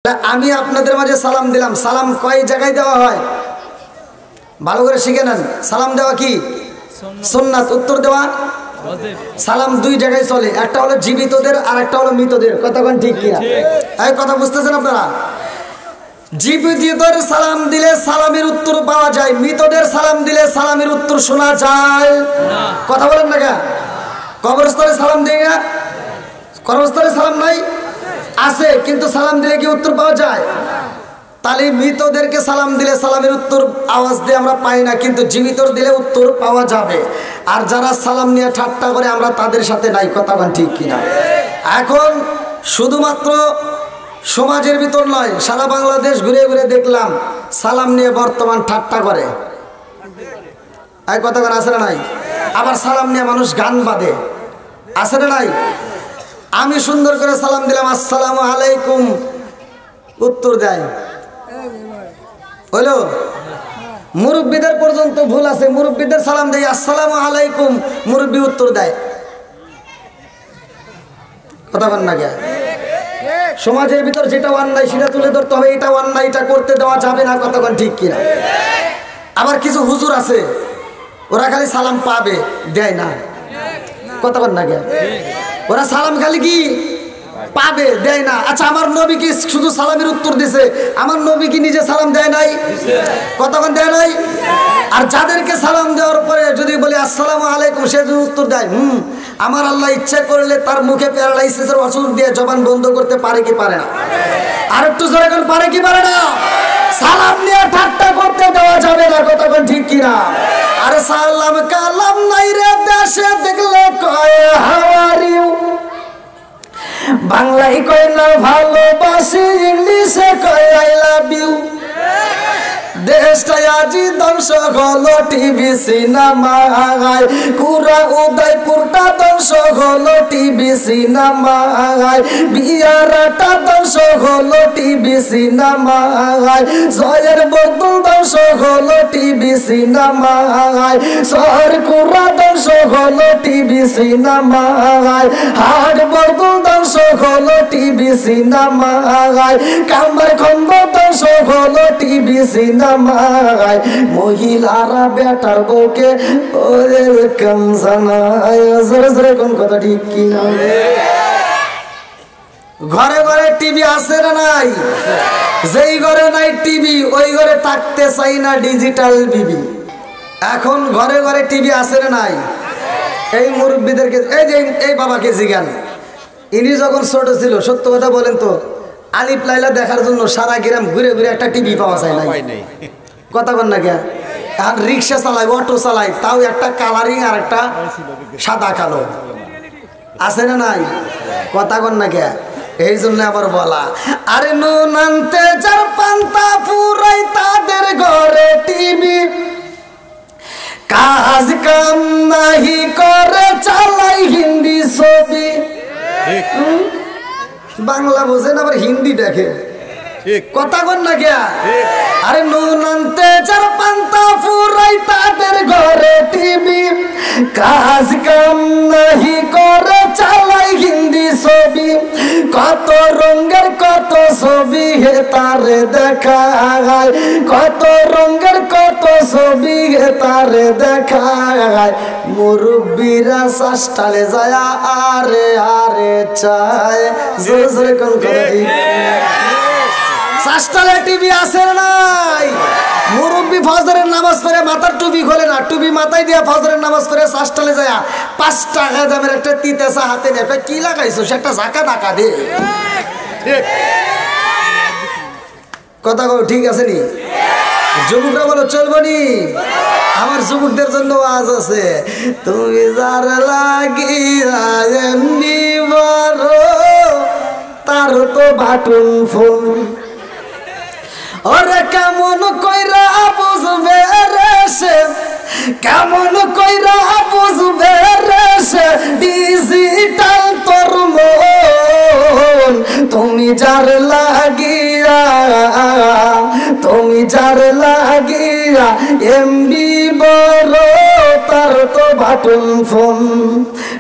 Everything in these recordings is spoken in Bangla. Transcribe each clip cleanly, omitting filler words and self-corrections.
আমি আপনাদের মাঝে সালাম দিলাম। সালাম কয় জায়গায় দেওয়া হয় ভালো করে শিখে নেন। সালাম দেওয়া কি সুন্নাত, উত্তর দেওয়া সালাম দুই জায়গায় চলে, একটা হলো জীবিতদের আর একটা হলো মৃতদের। কতক্ষণ ঠিক কিনা এই কথা বুঝতেছেন আপনারা? জীবিতদের সালাম দিলে সালামের উত্তর পাওয়া যায়, মৃতদের সালাম দিলে সালামের উত্তর শোনা যায় না। কথা বলেন না কেন? কবরস্থানে সালাম দেয় না? কবরস্থানে সালাম নাই? আছে, কিন্তু সালাম দিলে কি উত্তর পাওয়া যায়? তাহলে মৃতদেরকে সালাম দিলে সালামের উত্তর আওয়াজ দিয়ে আমরা পাই না, কিন্তু জীবিত দিলে উত্তর পাওয়া যাবে। আর যারা সালাম নিয়ে ঠাট্টা করে আমরা তাদের সাথে নাই। কথা বলেন ঠিক কিনা? এখন শুধুমাত্র সমাজের ভিতর নয়, সারা বাংলাদেশ ঘুরে ঘুরে দেখলাম সালাম নিয়ে বর্তমান ঠাট্টা করে। এই কথা আছে না নাই? আবার সালাম নিয়ে মানুষ গান বাঁধে, আছে না নাই? আমি সুন্দর করে সালাম দিলাম আসসালামু আলাইকুম, উত্তর দেয় হলো মুরব্বীদের পর্যন্ত ভুল আছে। মুরব্বীদের সালাম দেয় আসসালামু আলাইকুম, মুরব্বী উত্তর দেয়। কথা বল না কে? সমাজের ভিতর যেটা অন্যায় সেটা তুলে ধরতে হবে, এটা অন্যায়, এটা করতে দেওয়া যাবে না। কতক্ষণ ঠিক কিনা? আবার কিছু হুজুর আছে ওরা খালি সালাম পাবে, দেয় না। কথা বল না কে? ওরা সালাম খালি কি পাবে, দেয় না। আচ্ছা, আমার নবী কি শুধু সালামের উত্তর দিছে? আমার নবী কি নিজে সালাম দেয় নাই? কতক্ষণ দেয় নাই? আর যাদেরকে সালাম দেওয়ার পরে যদি বলি আসসালামু আলাইকুম, সে যদি উত্তর দেয় আমার আল্লাহ ইচ্ছা করলে তার মুখে প্যারালাইসিসের অসুখ দিয়ে জবান বন্ধ করতে পারে কি পারে না? আর একটু জোরে কোন পারে কি পারে না? সালাম নিয়ে ঠাট্টা করতে দেওয়া যাবে না। কতক্ষণ ঠিক কিনা? আরে সালাম কালাম নাই রে দেশে দেখলে কয় হাউ আর ইউ, বাংলায় কয় না ভালোবাসি, ইংলিশে কয় আই লাভ ইউ। দেশটা আজি ধ্বংস হলো টিভি সিনেমায়, কুড়া উদয়পুরটা ধ্বংস হলো টিভি সিনেমায়, বিয়ারাটা ধ্বংস হলো টিভি সিনেমায়, জয়ের বদল ধ্বংস হলো টিভি সিনেমায়, শহর কুড়া ধ্বংস হলো টিভি সিনেমায়, হাট বদল ধ্বংস হলো টিভি সিনেমায়, কামার খন্ড ধ্বংস হলো টিভি সিনেমায়, মহিলারা বেটার বউকে ওরে কম জানায়। জোরে জোরে কোন কথা ঠিক কিনা? ঘরে ঘরে টিভি আছে না নাই? যেই ঘরে নাই টিভি ওই ঘরে থাকতে চাই না ডিজিটাল বিবি। এখন ঘরে ঘরে টিভি আছে না নাই? এই মুরব্বীদেরকে, এই যে এই বাবাকে জিজ্ঞান, ইনি যখন ছোট ছিল, সত্য কথা বলেন তো, আলিফ লাইলা দেখার জন্য সারা গ্রাম ঘুরে ঘুরে একটা টিভি পাওয়া যায় না। কথা বল না কে? এখন রিক্সা চালাই, অটো চালাই, তাও একটা কালারিং আর একটা সাদা কালো আছে না নাই? কথা বল না কে? এই জন্য আবার বলা, আরে নুন আনতে যার পান্তা পুরাই তাদের ঘরে টিভি, কাজ কাম নাহি করে চালাই হিন্দি ছবি। বাংলা বোঝেন আবার হিন্দি দেখে। কথা কন না কে? আরে নুন আনতে যার পান্তা ফুরাই তাদের ঘরে টিভি, কাজ কাম নাহি করে চালাই হিন্দি ছবি, কত রঙের কত ছবি হে তারে দেখায়, কত রঙের কত ছবি হে তারে দেখায়, মুরব্বীরা শাস্তালে যায় আরে আরে চায়। জোরে জোরে কোন কথা ঠিক? শাস্তালে টিভি আছে না নাই? মুরব্বী ফজরের নামাজ পড়ে মাথার টুপি খোলে না, টুপি মাথায় দিয়ে ফজরের নামাজ পড়ে শাস্তালে যায় 5 টাকা দামের একটা তিতেসা হাতে নেবে, কি লাগাইছো সেটা ঝাঁকা ঢাকা দে। কথা কও ঠিক আছে নি? যুবকরা বলো চলবো নি? আমার যুবকদের জন্য আজ আছে, তুমি যার লাগিয়া এমনি বড় তার তো বাটুন ফোন, ওরে কেমন কইরা বুঝবে রে সে, কেমন কইরা বুঝবে রে সে ডিজিটাল তোর মন, তুমি যার লাগিয়া, তুমি যার লাগিয়া এমবি বড় তার তো বাটন ফোন,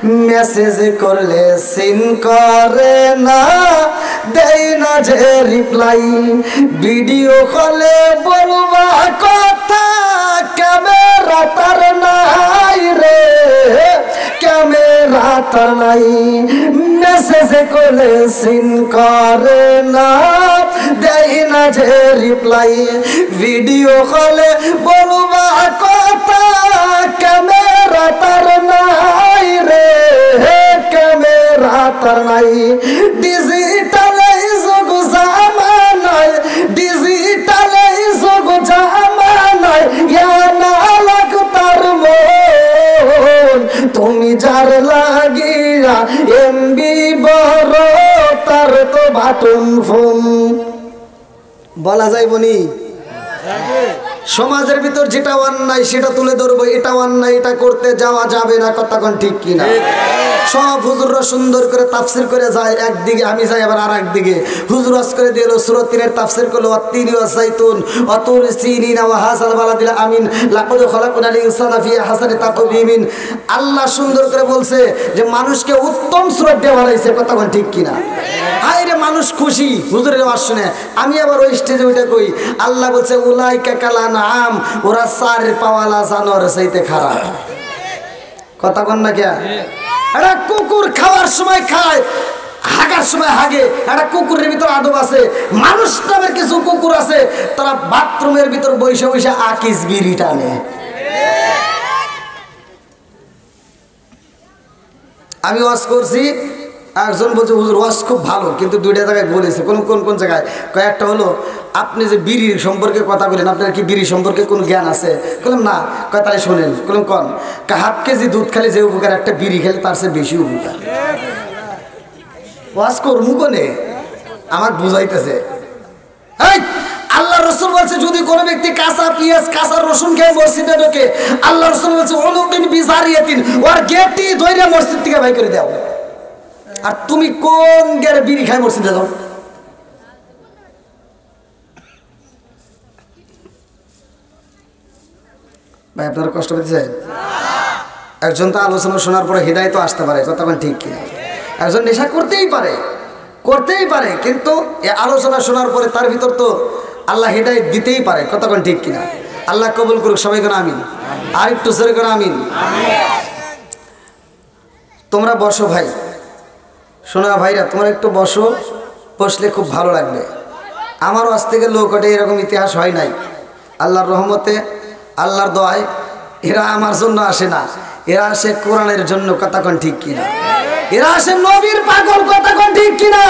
মেসেজ করলে সিন করে না, দেই না যে রিপ্লাই, ভিডিও কলে বলবা কথা ক্যামেরা তার নাই রে, ক্যামেরা তার নাই, মেসেজ করলে সিন করে না, দেই না যে রিপ্লাই, ভিডিও কলে বলবা কথা ক্যামেরা তার নাই রে, ক্যামেরা তার নাই, ডিজিটালে যুগ জামানায়, ডিজিটালে যুগ জামানায়, ইয়া না লাগ তার মন, তুমি যার লাগিয়া এমবি বড়, তার তো বাটন ফোন। বলা যায় বনি সমাজের ভিতর যেটা অন্যায় সেটা তুলে ধরবো, এটা অন্যায়, এটা করতে যাওয়া যাবে না, কথা কোন ঠিক কিনা? সব হুজুররা সুন্দর করে তাফসির করে যায় একদিকে, আমি যাই আবার আর একদিকে। হুজুর আজ করে দিল সূরা ৩ এর তাফসির করলো, ওয়াত্তিনি ওয়াযাইতুন ওয়াতুর সিনিনা ওয়া হাযাল বালাদিল আমিন লাকাদ খালাকনাল ইনসানা ফি আহসানি তাকওয়িম। আল্লাহ সুন্দর করে বলছে যে মানুষকে উত্তম সুরত দিয়ে বানাইছে, কথা কোন ঠিক কিনা? হায় রে মানুষ খুশি হুজুরের আওয়াজ শুনে। আমি আবার ওই স্টেজে ওইটা কই, আল্লাহ বলছে উলাইকা কালান আম, ওরা চারের পাওয়ালা জানোয়ার চাইতে খারাপ, কথা কোন না কে? একটা কুকুর খাওয়ার সময় খায়, হাগার সময় হাগে, একটা কুকুরের ভিতর আদব আছে। মানুষ নামের কিছু কুকুর আছে, তারা বাথরুমের ভিতর বসে বসে আকিস বিড়ি টানে। আমি ওয়াজ করছি, একজন বলছে হুজুর ওয়াজ খুব ভালো, কিন্তু দুইটা জায়গায় বলেছে। কোন কোন জায়গায়? কয়েকটা হলো আপনি যে বিড়ির সম্পর্কে কথা বলেন, আপনার কি বিড়ি সম্পর্কে কোনো জ্ঞান আছে? বললাম না। কয় তাহলে শোনেন। বললাম কন? হাফ কেজি দুধ খেলে যে উপকার, একটা বিড়ি খেলে তার চেয়ে বেশি উপকার। ওয়াজ করমু কোনে? আমাকে বুঝাইতেছে। আল্লাহ রসুল বলছে যদি কোনো ব্যক্তি কাঁচা পেঁয়াজ কাঁচা রসুন খেয়ে মসজিদে ঢোকে, আল্লাহ রসুল বলছে অনুদিন বিজারিয়াতিন, ওর গেটটি ধরে মসজিদ থেকে বাই করে দাও। আর তুমি কোন গেরে বিড়ি খাই মসজিদে যাও? ভাই আপনারা কষ্ট পেয়েছেন? একজন তো আলোচনা শোনার পরে হৃদয় তো আসতে পারে, তখন ঠিক কিনা? একজন নেশা করতেই পারে, কিন্তু এই আলোচনা শোনার পরে তার ভিতর তো আল্লাহ হৃদয় দিতেই পারে, কতক্ষণ ঠিক কিনা? আল্লাহ কবুল করুক সবাই, কোন আমিন। আর একটু সরে কোন আমিন। তোমরা বসো ভাই, শোনা ভাইরা, তোমরা একটু বসো, বসলে খুব ভালো লাগবে। আমারও আজ থেকে লোক ওঠে, এরকম ইতিহাস হয় নাই। আল্লাহর রহমতে, আল্লাহর দোয়ায় এরা আমার জন্য আসে না, এরা আসে কোরআনের জন্য, কথা কোন ঠিক কিনা? এরা আসে নবীর পাগল, কথা কোন ঠিক কিনা?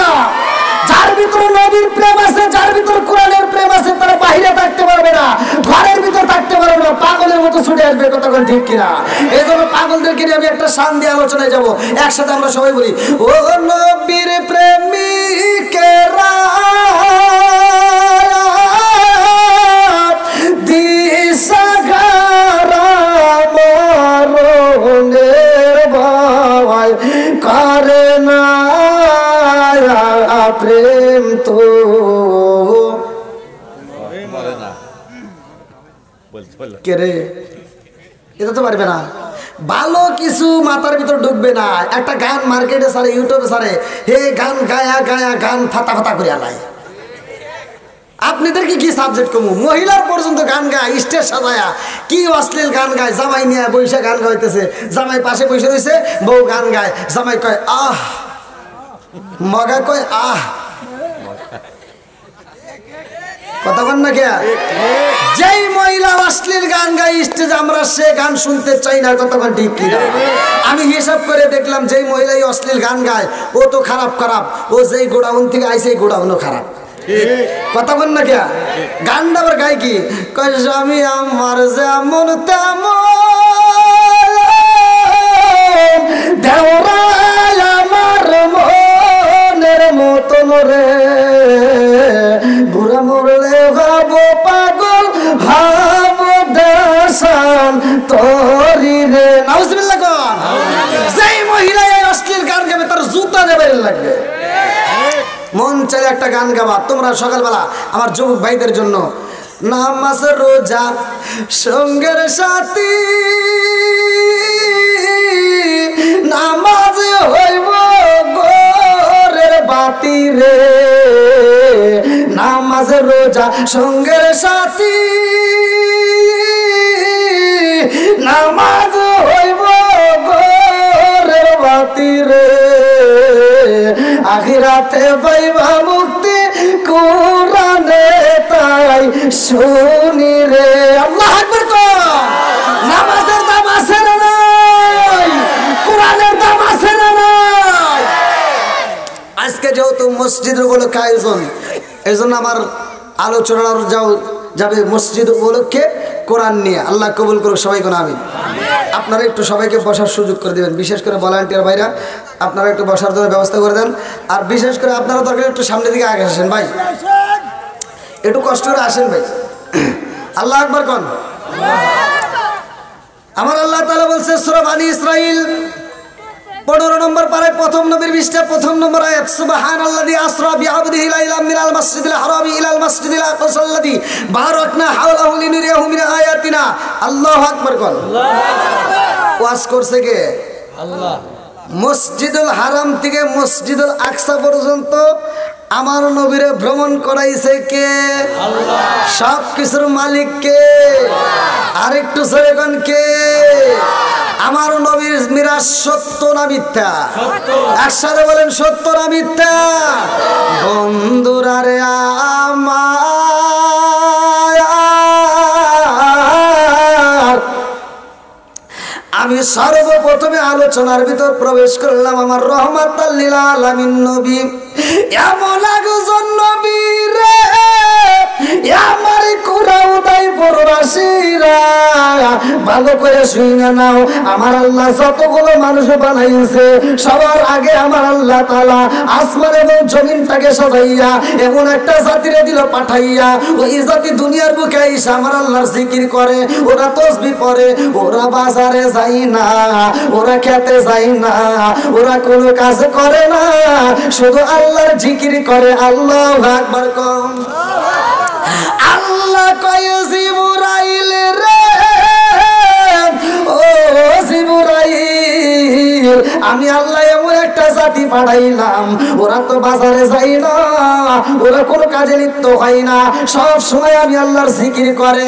যার ভিতরে নবীর প্রেম আছে, যার ভিতরে কোরআনের প্রেম আছে, তারা বাইরে থাকতে পারবে না, ঘরের ভিতরে থাকতে পারবে না, পাগলের মতো ছুটে আসবে, কথা কোন ঠিক কিনা? এই জন্য পাগলদেরকে নিয়ে আমি একটা শান দিয়ে আলোচনায় যাবো। একসাথে আমরা সবাই বলি, ও নবীর প্রেমিকেরা দিশাহারা মরণের ভয় করে না প্রেম তো কে রে? এটা তো পারবে না, ভালো কিছু মাথার ভিতর ঢুকবে না। একটা গান মার্কেটে সারে, ইউটিউবে সারে, হে গান গায়া গায়া গান ফাতা ফাতা করে আলায়। আপনাদেরকে কি সাবজেক্ট কমু? মহিলার পর্যন্ত গান গায়, স্টেজ সাজায়া কি অশ্লীল গান গায়। জামাই নিয়ে বৈশা গান গাইতেছে, জামাই পাশে বসে রয়েছে, বউ গান গায়, জামাই কয় আহ, মগা কয় আহ, কথা বল না কে? যেই মহিলা অশ্লীল গান গায় স্টেজে, আমরা সে গান শুনতে চাই না, কতক্ষণ ঠিক কিনা? আমি হিসাব করে দেখলাম যেই মহিলাই অশ্লীল গান গায় ও তো খারাপ, ও যেই গোডাউন থেকে আইসে এই গোডাউনও খারাপ, কথা বল না কে? গানটা আবার গায় কি? কয় স্বামী আমার যেমন তেমন, দেওরাই আমার মনের মতন রে, বুড়া মরলে হবো পাগল, হবো দেশান তোরি রে। নাউজুবিল্লাহ কোন? যেই মহিলা এই অশ্লীল গান গাবে তার জুতা দেবে লাগবে। মন চাইলে একটা গান গাবা তোমরা সকালবেলা আমার যুবক ভাইদের জন্য, নামাজ রোজা সঙ্গের সাথী নামাজ হইব গোরের বাতি রে, নামাজ রোজা সঙ্গের সাথী, নামাজ হইব গোরের বাতি রে, আখিরাতে পাইবা মুক্তি কোরআনে তাই শুনি রে। আল্লাহু আকবার কর। নামাজের দাম আছে না নাই? কোরআনের দাম আছে না নাই? আজকে যেহেতু মসজিদের উপলক্ষে আয়োজন, এই জন্য আমার আলোচনার যাবে মসজিদ উপলক্ষে কোরআন নিয়ে। আল্লাহ কবুল করুক, সবাই কোন আমিন। আপনারা একটু সবাইকে বসার সুযোগ করে দেবেন, বিশেষ করে ভলান্টিয়ার ভাইরা আপনারা একটু বসার জন্য ব্যবস্থা করে দেন। আর বিশেষ করে আপনারা দরকার একটু সামনের দিকে আগে আসেন ভাই, একটু কষ্ট করে আসেন ভাই। আল্লাহ আকবার কোন। আমার আল্লাহ তাআলা বলছে সূরা বানী ইসরাইল 15 নম্বর পারায় প্রথম নবীর পৃষ্ঠা 1 নম্বর আয়াত, সুবহানাল্লাযী আসরা বিআবদিহি লাইলাম মিনাল মাসজিদিল হারামি ইলাল মাসজিদিল আকসাল্লাযী বারাকনা হাওলাহু লিনুরিয়াহু মিন আয়াতিনা। আল্লাহু আকবার কোন। ওয়াজ করছে কে? আল্লাহ। মসজিদুল হারাম থেকে মসজিদুল আকসা পর্যন্ত আমার নবীরে ভ্রমণ করাইছে কে? আল্লাহ। সব কিছুর মালিক কে? আরেকটু জোরে কোন কে? আমার নবীর মিরাজ সত্য না মিথ্যা? একসাথে বলেন সত্য না মিথ্যা? বন্ধুরা রে আমার, আমি সর্বপ্রথমে আলোচনার ভিতর প্রবেশ করলাম আমার রহমাতাল লিল আলামিন নবী, এমন একজন নবী রে, আমার কুরাউদাই পরবাসীরা ভালো করে শুনে নাও। আমার আল্লাহ যতগুলো মানুষ বানাইছে সবার আগে আমার আল্লাহ তাআলা আসমান এবং জমিনটাকে সাজাইয়া এমন একটা জাতিরে দিল পাঠাইয়া, ওই জাতি দুনিয়ার বুকে আইসা আমার আল্লাহর জিকির করে, ওরা তাসবিহ পড়ে, ওরা বাজারে যায় না, ওরা খেতে যায় না, ওরা কোনো কাজ করে না, শুধু আল্লাহর জিকির করে। আল্লাহু আকবার কম। আল্লাহ কয় জিবরাইল রে, ও জিবরাইল, আমি আল্লাহ এমন একটা জাতি পাঠাইলাম, ওরা তো বাজারে যায় না, ওরা কোনো কাজে লিপ্ত হয় না, সব সময় আমি আল্লাহর জিকির করে।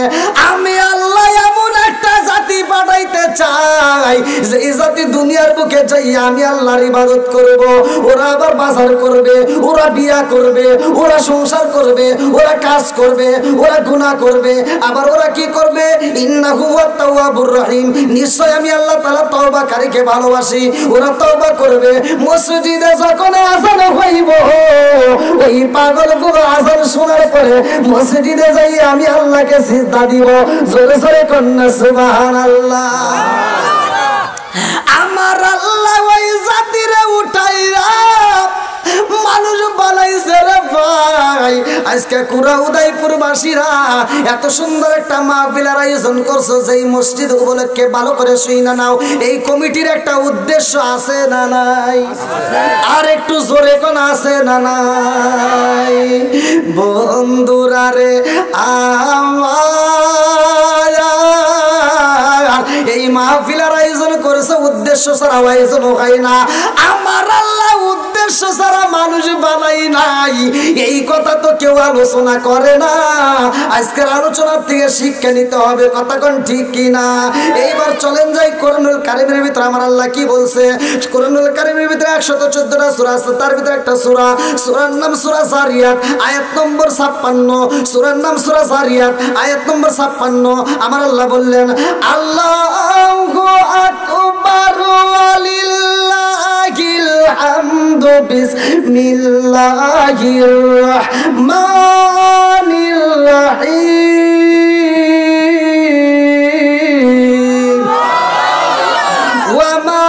আমি আল্লাহ এমন একটা জাতি পাঠাইতে চাই যে এই জাতি দুনিয়ার বুকে যাইয়া আমি আল্লাহর ইবাদত করব, ওরা আবার বাজার করবে, ওরা বিয়া করবে, ওরা সংসার করবে, ওরা কাজ করবে, ওরা গুনাহ করবে, আবার ওরা কি করবে? ইন্নাহু ওয়াত তাওয়াবুর রহিম, নিশ্চয় আমি আল্লাহ তাআলা তওবাকারীকে ভালোবাসি। ওরা তওবা করবে। মসজিদে যখন আযান হইব, ওই পাগলগুলো আযান শোনার পরে মসজিদে যাই আমি আল্লাহকে সিজদা দিব। জোরে জোরে কন্যা সুবহানাল্লাহ। আমার আল্লাহ ওই জাতিরে উঠাইয়া মানুষ বানাইছে রে ভাই। আজকে কুরাউদাইপুর বাসীরা এত সুন্দর একটা মাহফিলের আয়োজন করছো, যেই মসজিদ উপলক্ষে ভালো করে শুইনা নাও, এই কমিটির একটা উদ্দেশ্য আছে না নাই? আর একটু জোরে কোন আছে না নাই? বন্ধুরা রে আমার, এই মাহফিলের আয়োজন করেছে উদ্দেশ্য ছাড়া আয়োজন হয় না। আমার আল্লাহ উদ্দেশ্য ছাড়া মানুষ বানাই নাই, এই কথা তো কেউ আলোচনা করে না। আজকের আলোচনার থেকে শিক্ষা নিতে হবে, কথা কোন ঠিক কিনা? এইবার চলেন যাই কোরআনুল কারীমের ভিতরে আমার আল্লাহ কি বলছে। কোরআনুল কারীমের ভিতরে 114টা সূরা আছে, তার ভিতরে একটা সূরার নাম সূরা জারিয়াত, আয়াত নম্বর 56। সূরার নাম সূরা জারিয়াত, আয়াত নম্বর 56। আমার আল্লাহ বললেন, আল্লাহু আকবার ওয়ালিল্লাহিল হামদু, বিসমিল্লাহির রহমানির রহিম, ওয়া মা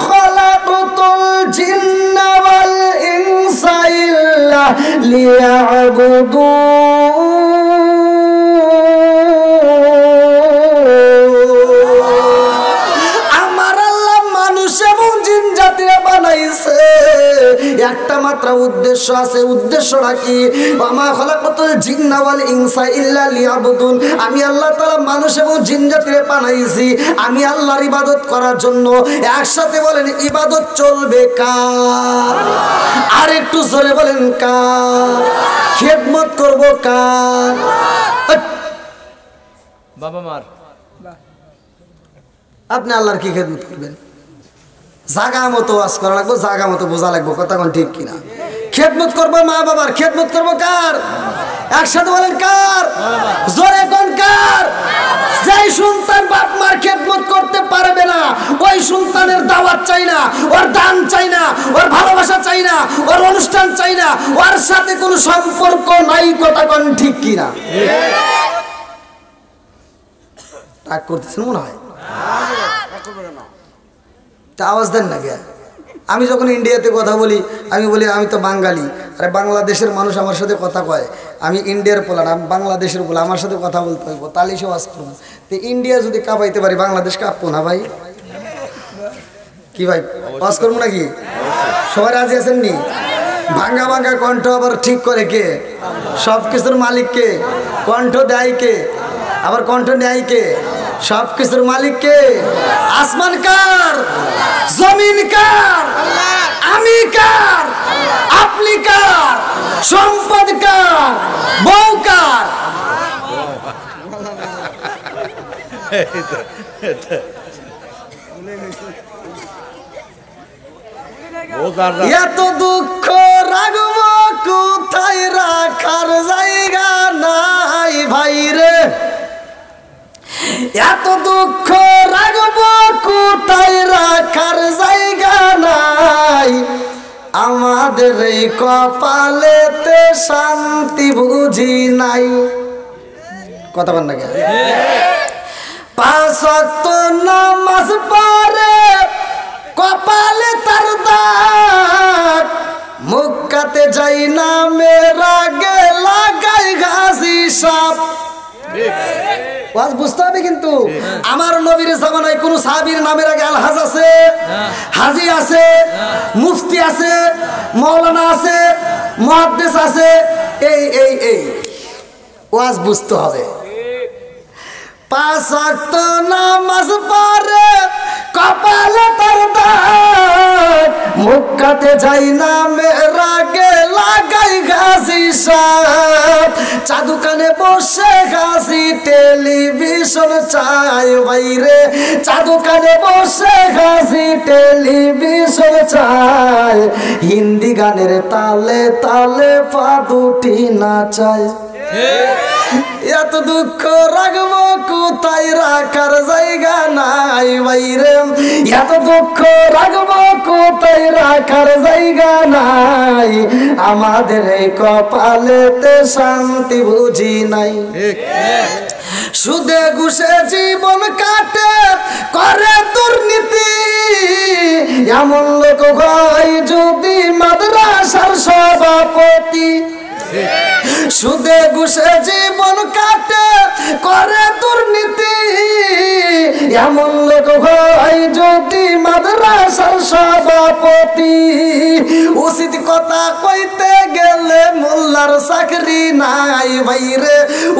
খালাকতুল জিন্না ওয়াল ইনসা ইল্লা লিয়াবুদুন। একটা মাত্রা উদ্দেশ্য আছে। উদ্দেশ্যটা কি? ওয়ামা খালাকাতুল জিন্না ওয়াল ইনসা ইল্লা লিয়াবুদুন। আমি আল্লাহ তাআলা মানুষ এবং জিন জাতিকে বানাইছি আমি আল্লাহর ইবাদত করার জন্য। একসাথে বলেন ইবাদত চলবে কার? আর একটু জোরে বলেন কার? খেদমত করব কার? বাবা মার। আপনি আল্লাহর কি খেদমত করবেন? জাগা মতো ওয়াজ করা লাগবে, জাগা মতো বোঝা লাগবে, কথা কোন ঠিক কিনা? খেদমত করবো মা বাবার, খেদমত করবো কার? একসাথে বলেন কার? জোরে কোন কার? যেই সন্তান বাপ মার খেদমত করতে পারবে না ওই সন্তানের দাওয়াত চাই না, ওর দান চাই না, ওর ভালোবাসা চাই না, ওর অনুষ্ঠান চাই না, ওর সাথে কোনো সম্পর্ক নাই, কথা কোন ঠিক কিনা? রাগ করতেছেন মনে হয়? আওয়াজ দেন না কে? আমি যখন ইন্ডিয়াতে কথা বলি আমি বলি আমি তো বাঙালি। আরে বাংলাদেশের মানুষ আমার সাথে কথা কয়, আমি ইন্ডিয়ার পোলার, আমি বাংলাদেশের পোলা, আমার সাথে কথা বলতে হইব, তাহলে সে ওয়াজ করবো। তো ইন্ডিয়া যদি কাঁপাইতে পারি বাংলাদেশ কাঁপবো না ভাই? কি ভাই ওয়াজ করবো নাকি? সবাই রাজি আছেন নি? ভাঙ্গা ভাঙ্গা কণ্ঠ আবার ঠিক করে কে? সব কিছুর মালিক কে? কণ্ঠ দেয় কে? আবার কণ্ঠ নেয় কে? সব কিছুর মালিক কে? আসমান কার? জমিন কার? আমি কার? আপনি কার? সম্পদ কার? বউ কার? এত দুঃখ রাগব কোথায় রাখার জায়গা নাই ভাই রে, এত দুঃখ রাগব কোথায় রাখার জায়গা নাই, আমাদের এই কপালেতে শান্তি বুঝি নাই। কথা বল না কেন? 5 ওয়াক্ত নামাজ পড়ে কপালে তার দাগ, মুক্কাতে যাই না মেরা গে লাগাই ঘাসি সাপ। বুঝতে হবে কিন্তু আমার নবীর জামানায় কোন সাহাবীর নামের আগে আলহাজ আছে, হাজি আছে, মুফতি আছে, মাওলানা আছে, মুহাদ্দিস আছে, এই এই এই ওয়াজ বুঝতে হবে। 5 ওয়াক্ত নামাজ পড়ে কপালে তার দাগ, মুক্কাতে যাই না মেরা গে লাগাই ঘাসি সাপ, চাদু কানে বসে ঘাসি টেলিভিশন চাই বাইরে, চাদু কানে বসে ঘাসি টেলিভিশন চাই, হিন্দি গানের তালে তালে পা দুটি নাচায়। এত দুঃখ রাগব কোথায় রাখার জায়গা নাই বাইরে, এত দুঃখ রাগব কোথায় রাখার জায়গা নাই, আমাদের এই কপালেতে শান্তি বুঝি নাই। সুদে ঘুষে জীবন কাটে করে দুর্নীতি, এমন লোক হয় যদি মাদ্রাসার সভাপতি। সুদে ঘুষে জীবন কাটে করে দুর্নীতি, এমন লোক হয় যদি মাদ্রাসার সভাপতি। উচিত কথা কইতে গেলে মোল্লার চাকরি নাই ভাইরে,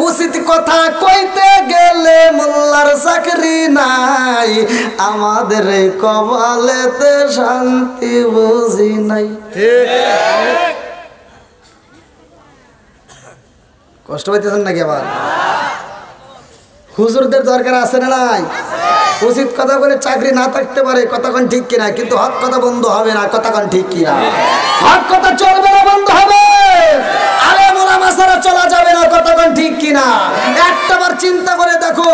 উচিত কথা কইতে গেলে মোল্লার চাকরি নাই, আমাদের কপালেতে শান্তি বুঝি নাই। কষ্ট পাইতেছেন নাকি? আবার হুজুরদের দরকার আছে না নাই? উচিত কথা বলে চাকরি না থাকতে পারে, কথা কোন ঠিক কিনা? কিন্তু হক কথা বন্ধ হবে না, কথা কোন ঠিক কিনা? হক কথা চলবে না, বন্ধ হবে। আলেম ওলামা ছাড়া চলা যাবে না, কথা কোন ঠিক কিনা? একটাবার চিন্তা করে দেখো,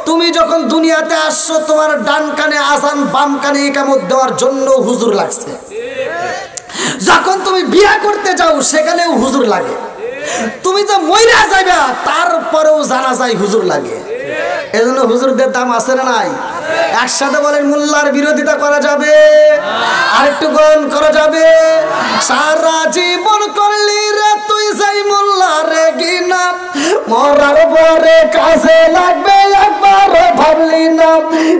তুমি যখন দুনিয়াতে আসছো তোমার ডান কানে আজান বাম কানে ইকামত দেওয়ার জন্য হুজুর লাগছে, যখন তুমি বিয়ে করতে যাও সেখানেও হুজুর লাগে, তুমি যে মইরা যাইবা তারপরেও জানা যায় হুজুর লাগে। এজন্য হুজুরদের দাম আছে না নাই? একসাথে বলেন মোল্লার বিরোধিতা করা যাবে? আরেকটু গান করা যাবে? সারা জীবন করলি রে তুই যাই মোল্লা রে গিনা, মরার পরে কাজে লাগবে একবার ভাবলি না,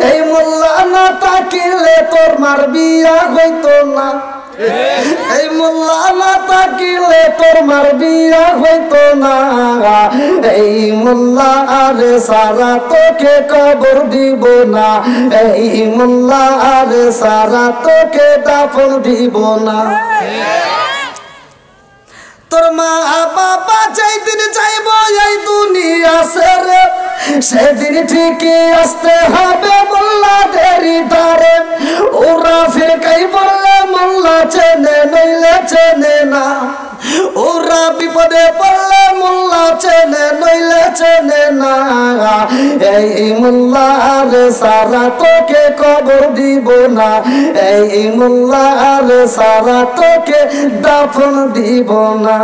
এই মোল্লা না তাকিলে তোর মার বিয়া হইতো না। এই মোল্লা না তাকিলে তোর মার বিয়া হইতো না, এই মোল্লা আরে সারা তোকে কবর দিব না, এই মোল্লা আরে সারা তোকে দাফন দিব না। তোর মা বাবা যেই দিন যাইব এই দুনিয়া ছেড়ে, সেদিন ঠিকই আসতে হবে মোল্লা দেরি ধারে। ওরা ফিরকাই বললে মোল্লা চেনে নইলে চেনে না, ওরা বিপদে পড়লে মোল্লা চেনে নইলে চেনে না, এই মোল্লা আরে সারা তোকে কবর দিব না, এই মোল্লা আরে সারা তোকে দাফন দিব না।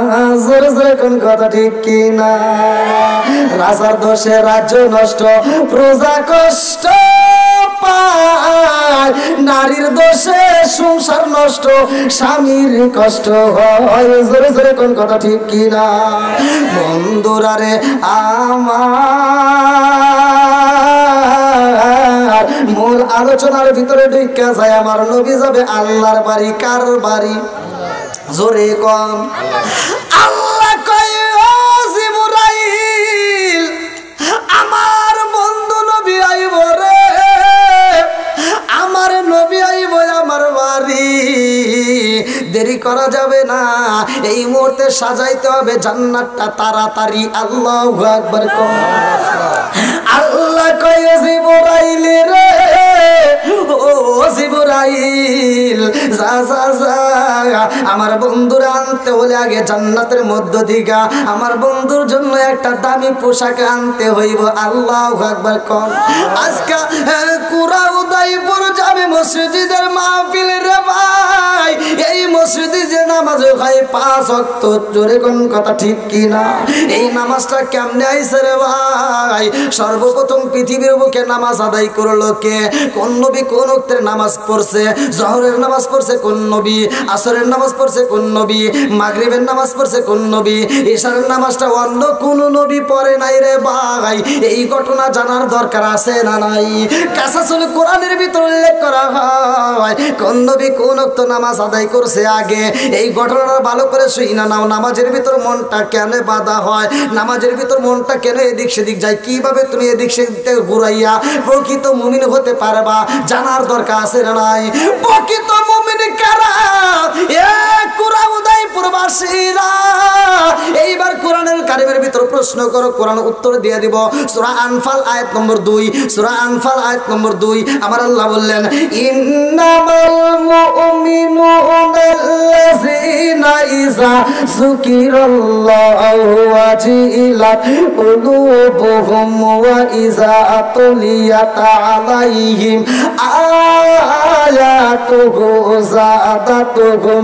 জোরে জোরে কোন কথা ঠিক কিনা? রাজার দোষে রাজ্য নষ্ট, প্রজা কষ্ট পায়, নারীর দোষে সংসার নষ্ট, স্বামীর কষ্ট হয়। জোরে জোরে কোন কথা ঠিক কিনা? বন্ধুরা রে আমার, মূল আলোচনার ভিতরে ঢুকে যায় আমার নবী যাবে আল্লাহর বাড়ি। কার বাড়ি? জোরে কম। আল্লাহ কয় ও জিবরাইল, আমার বন্ধু নবী আইব রে, আমার নবী আইব আমার বাড়ি, দেরি করা যাবে না, এই মুহূর্তে সাজাইতে হবে জান্নাতটা তাড়াতাড়ি। আল্লাহু আকবার কম। আল্লাহ কয় জিবরাইল রে, ও জিবরাইল যা যা যা, আমার বন্ধুর আনতে হলে আগে জান্নাতের মধ্য দিকা আমার বন্ধুর জন্য একটা দামি পোশাক আনতে হইব। আল্লাহু আকবার কম। আজকে কুরা উদয়পুর যাবে মসজিদের মাহফিল রে ভাই, এই মসজিদে যে নামাজ হয় 5 ওয়াক্ত। জোরে কোন কথা ঠিক কিনা? এই নামাজটা কেমনে আইছে রে ভাই? সর্বপ্রথম পৃথিবীর বুকে নামাজ আদায় করলো কে? কোন নবী কোন ওয়াক্তের নামাজ পড়ছে? জোহরের নামাজ পড়ছে কোন নবী? আসরের নামাজ পড়ছে কোন নবী? মাগরিবের নামাজ পড়ছে কোন নবী? ইশারের নামাজটা অন্য কোন নবী পড়ে নাই রে ভাই। এই ঘটনা জানার দরকার আছে না নাই? কাসাসুল কোরআনের ভিতর উল্লেখ করা হয় কোন নবী কোন ওয়াক্ত নামাজ আদায় করছে আগে। এই ঘটনাটা ভালো করে শুইনা নাও। নামাজের ভিতর মনটা কেন বাধা হয়? নামাজের ভিতর মনটা কেন এদিক সেদিক যায়? কিভাবে তুমি এদিক সেদিক থেকে ঘুরাইয়া প্রকৃত মুমিন হতে পারবা জানার দরকার আছে না নাই? প্রকৃত মুমিন কারা? কুরা উদয়পুরবাসীরা। এইবার কোরআনুল কারীমের ভিতর প্রশ্ন করো, কোরআন উত্তর দিয়ে দিব। সূরা আনফাল আয়াত নম্বর 2, সূরা আনফাল আয়াত নম্বর 2 আমার আল্লাহ বললেন, ইন্নামাল মুমিনুনা আল্লাযীনা ইযা যুকিরাল্লাহু ওয়াজিলাত কুলুবুহুম ওয়া ইযা তুলিয়াত আলাইহিম আয়াতুহু যাদাতুহুম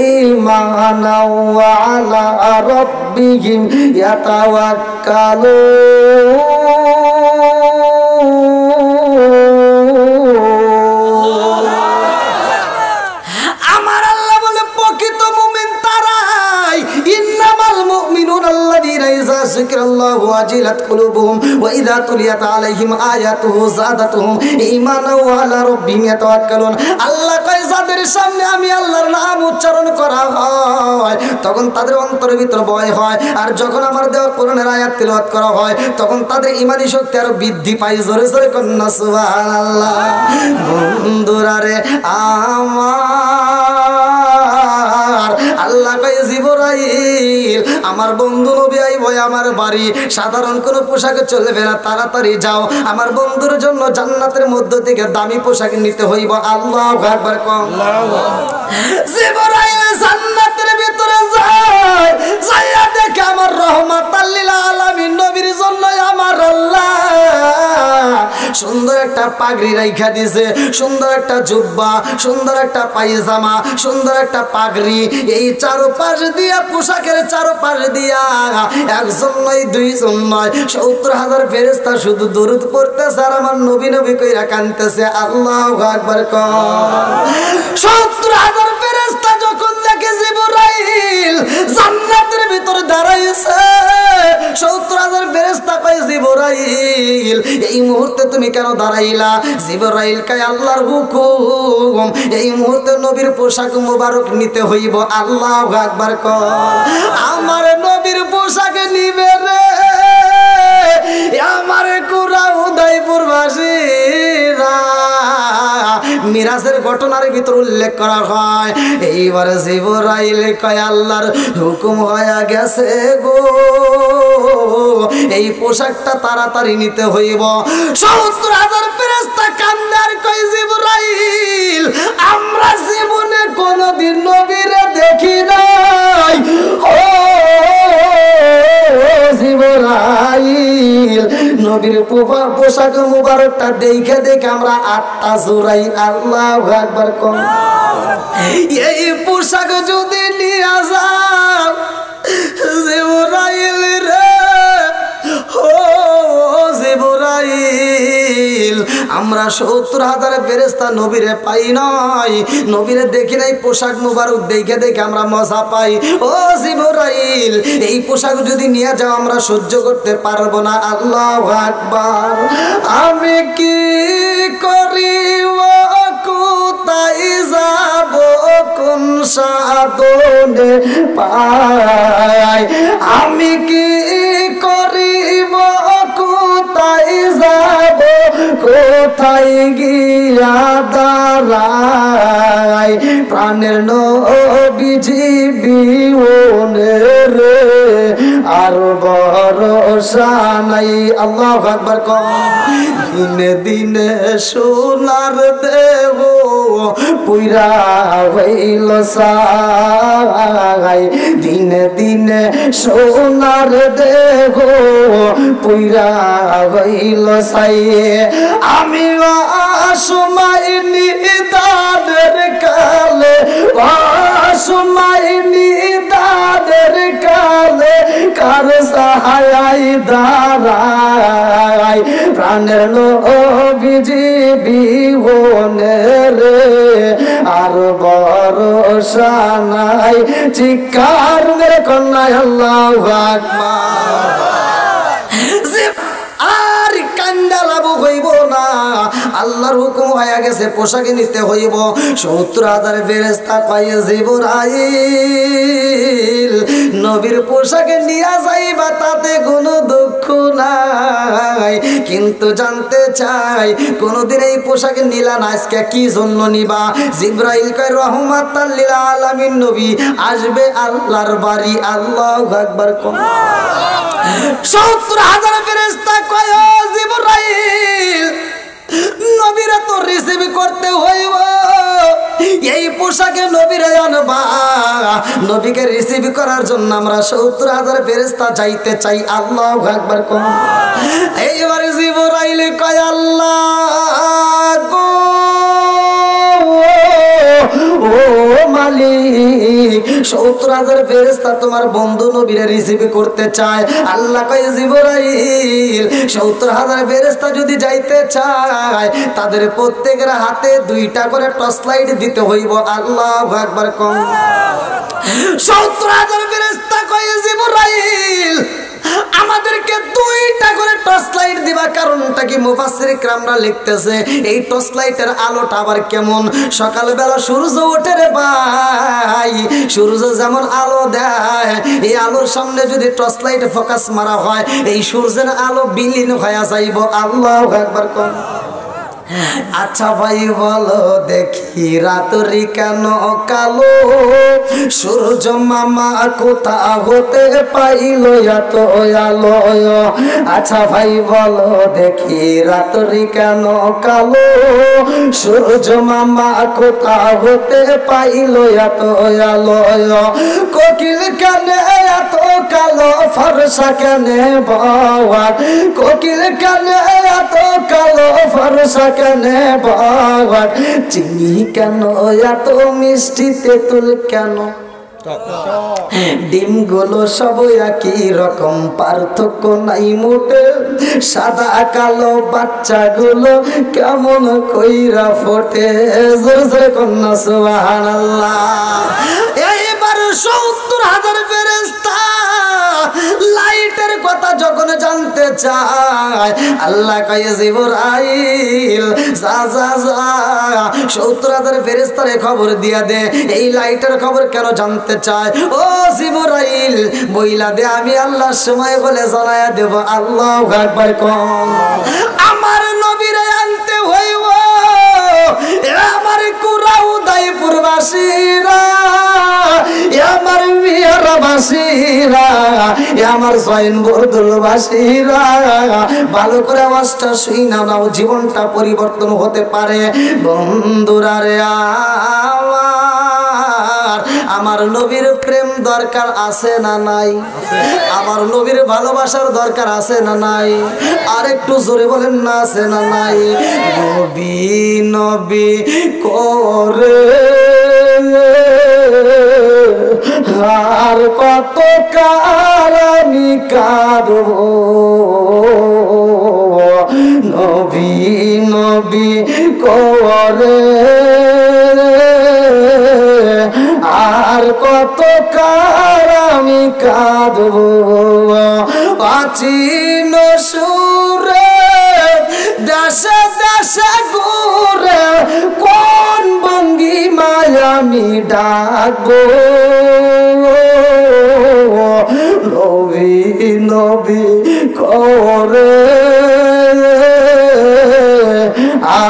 ঈমানাও ওয়া আলা রাব্বিহিম ইয়াতাওয়াক্কালুন। আমার আল্লাহ বলে প্রকৃত মুমিন তারাই। ইন্নামাল মুমিনুনা আল্লাযীনা ইযা যিকরাল্লাহু ওয়াজিলাত কুলুবুহুম ওয়া ইযা তুলিয়াত আলাইহিম আয়াতুহু যাদাতুহুম ঈমানাও ওয়া আলা রাব্বিহিম ইয়াতাওয়াক্কালুন। আল্লাহ কয় যাদের সামনে আমি আল্লাহর নাম উচ্চারণ করা হয় তখন তাদের অন্তরের ভিতর ভয় হয়, আর যখন আমার দেওয়া কোরআনের আয়াত তিলাওয়াত করা হয় তখন তাদের ঈমানি শক্তি আরো বৃদ্ধি পায়। জোরে জোরে কন্না সুবহানাল্লাহ। বন্ধুরা রে আমার, আল্লাহ কয় জিবরাইল আমার বন্ধু নবী আইব আমার বাড়ি, সাধারণ কোনো পোশাকে চলবে না, তাড়াতাড়ি যাও, আমার বন্ধুর জন্য জান্নাতের মধ্য থেকে দামি পোশাক নিতে হইব। আল্লাহু আকবার কম। জিবরাইল জান্নাতের ভিতরে যায়, যাইয়া দেখে আমার রহমাতাল লিল আলামিন নবীর জন্য আমার আল্লাহ সুন্দর একটা পাগড়ি রাইখা দিয়েছে, সুন্দর একটা জুব্বা, সুন্দর একটা পায়জামা, সুন্দর একটা পাগড়ি। এই চারপাশ দিয়া পোশাকের চারপাশ দিয়া একজন নয় দুইজন নয় 70,000 ফেরেশতা শুধু দরুদ পড়তেছে আর আমার নবী নবী কইরা কাঁদতেছে। আল্লাহু আকবার কম। 70,000 ফেরেশতা যখন দেখে জিবরাইল জান্নাতের ভিতর দাঁড়াইছে, 70,000 ফেরেশতা কয় জিবরাইল এই মুহূর্তে তুমি কেন দাঁড়াইলা? জিবরাইল কয় আল্লাহর হুকুম, এই মুহূর্তে নবীর পোশাক মুবারক নিতে হইব। আল্লাহু আকবার কর। আমার নবীর পোশাক নিবে রে আমার কুরা উদয়পুর বাসীরা। মিরাজের ঘটনার ভিতর উল্লেখ করা হয়। এইবারে জিবরাইল কয় আল্লাহর হুকুম হয়ে গেছে গো, এই পোশাকটা তাড়াতাড়ি নিতে হইব। ৭০,০০০ ফেরেশতা কান্দে আর কয় জিবরাইল আমরা জীবনে কোনদিন নবীরে দেখি নাই। ও জিবরাইল নবীর পোশাক মুবারকটা দেখে দেখে আমরা আটটা জোড়াই। আল্লাহু আকবার কোন। এই পোশাক যদি নিয়ে যাও জিবরাইল রে, ও জিবরাইল আমরা ৭০,০০০ ফেরেশতা নবীরে পাই নাই, নবীরে দেখি নাই, পোশাক মুবারক দেখে দেখে আমরা মজা পাই। ও জিবরাইল এই পোশাক যদি নিয়ে যাও আমরা সহ্য করতে পারবো না। আল্লাহু আকবার। আমি কি করিব কোথায় যাব কোন সাধনে পাই, আমি কি করিব কোথায় যাব কোথায় গিয়া দাঁড়াই, প্রাণের নবীজি বিহনে রে আর ভরসা নাই। আল্লাহু আকবার কর। দিনে দিনে সোনার দেহ পুইরা হইল সাই, দিনে দিনে সোনার দেহ পুইরা হইল সাই। আমি অসময় নিদানের কালে, অসময় নিদানের কালে কার সহায় দাঁড়াই, প্রাণের নবীজি বিহনে রে আর ভরসা নাই। চিৎকার মেরে কন্যায় আল্লাহু আকবার। আর কান্দা লাভ হইব না, আল্লাহর হুকুম হয়ে গেছে পোশাক নিতে হইব। ৭০,০০০ ফেরেশতা কয় জিবরাইল নবীর পোশাকে নিয়ে যাইবা তাতে কোনো দুঃখ নাই, কিন্তু জানতে চাই কোনদিন এই পোশাক নিলা না, আজকে কি জন্য নিবা? জিবরাইল কয় রহমাতাল লিল আলামিন নবী আসবে আল্লাহর বাড়ি। আল্লাহু আকবার কোন। ৭০,০০০ ফেরেশতা কয় ও জিবরাইল নবীরা তো রিসিভ করতে হইব, এই পোশাকে নবীরা আনবা। নবীকে রিসিভ করার জন্য আমরা ৭০,০০০ ফেরেশতা যাইতে চাই। আল্লাহু আকবার কোন। এইবারে জিবরাইল কয় আল্লাহ গো ও মালিক, ৭০,০০০ ফেরেশতা তোমার বন্ধু নবীরে রিসিভ করতে চায়। আল্লাহ কয় জিবরাইল ৭০,০০০ ফেরেশতা যদি যাইতে চায় তাদের প্রত্যেকের হাতে 2টা করে টর্চ লাইট দিতে হইব। আল্লাহু আকবার কোন। ৭০,০০০ ফেরেশতা কয় জিবরাইল আমাদেরকে 2টা করে টর্চ লাইট দিবা, কারণটা কি? মুফাসসির ইকরামরা লিখতেছে এই টর্চ লাইটের আলোটা আবার কেমন? সকালবেলা সূর্য ওঠে রে ভাই, সূর্য যেমন আলো দেয় এই আলোর সামনে যদি টর্চ লাইট ফোকাস মারা হয় এই সূর্যের আলো বিলীন হয়ে যাইব। আল্লাহু আকবার কোন। আচ্ছা ভাই বলো দেখি রাত্রি কেন কালো, সূর্য মামা কোথা হতে পাইল এত আলো? আচ্ছা ভাই বলো দেখি রাত্রি কেন কালো, সূর্য মামা কোথা হতে পাইল এত আলো? কোকিল কানে এত কালো ফর্সা কেনে বাবা, কোকিল কানে এত কালো ফর্সা কেনে বাবা, চিনি কেন এত মিষ্টি, তেঁতুল কেন, ডিমগুলো সব একই রকম, পার্থক্য নাই মোটে, সাদা কালো বাচ্চাগুলো কেমন কইরা ফোটে। জোরে জোরে কন্যা সুবহানাল্লাহ। এইবার ৭০,০০০ ফেরেশতা লাইটের কথা যখন করে জানতে চায়। আল্লাহ কয় জিবরাইল যা যা যা 70,000 ফেরেশতারে খবর দিয়া দে এই লাইটের খবর কেন জানতে চায়। ও জিবরাইল বইলা দে আমি আল্লাহর সময় বলে জানায়া দেব। আল্লাহু আকবার কোন। আমার নবীরে আনতে হইব আমার কুরাউদাইপুর বাসীরা, আমার বিহারা বাসীরা, আমার জয়নবরদুল বাসীরা ভালো করে আওয়াজটা শুইনা নাও, জীবনটা পরিবর্তন হতে পারে। বন্ধুরা রে আমার নবীর প্রেম দরকার আছে না নাই? আমার নবীর ভালোবাসার দরকার আছে না নাই? আর একটু জোরে বলেন না আছে না নাই? নবী নবী করে আর কত কাল আমি কাঁদব, নবী নবী করে আর কত কাল আমি কাঁদব। অচিন সুরে দেশে দেশে ঘুরে কোন ভঙ্গিমায় আমি ডাকবো, নবী নবী করে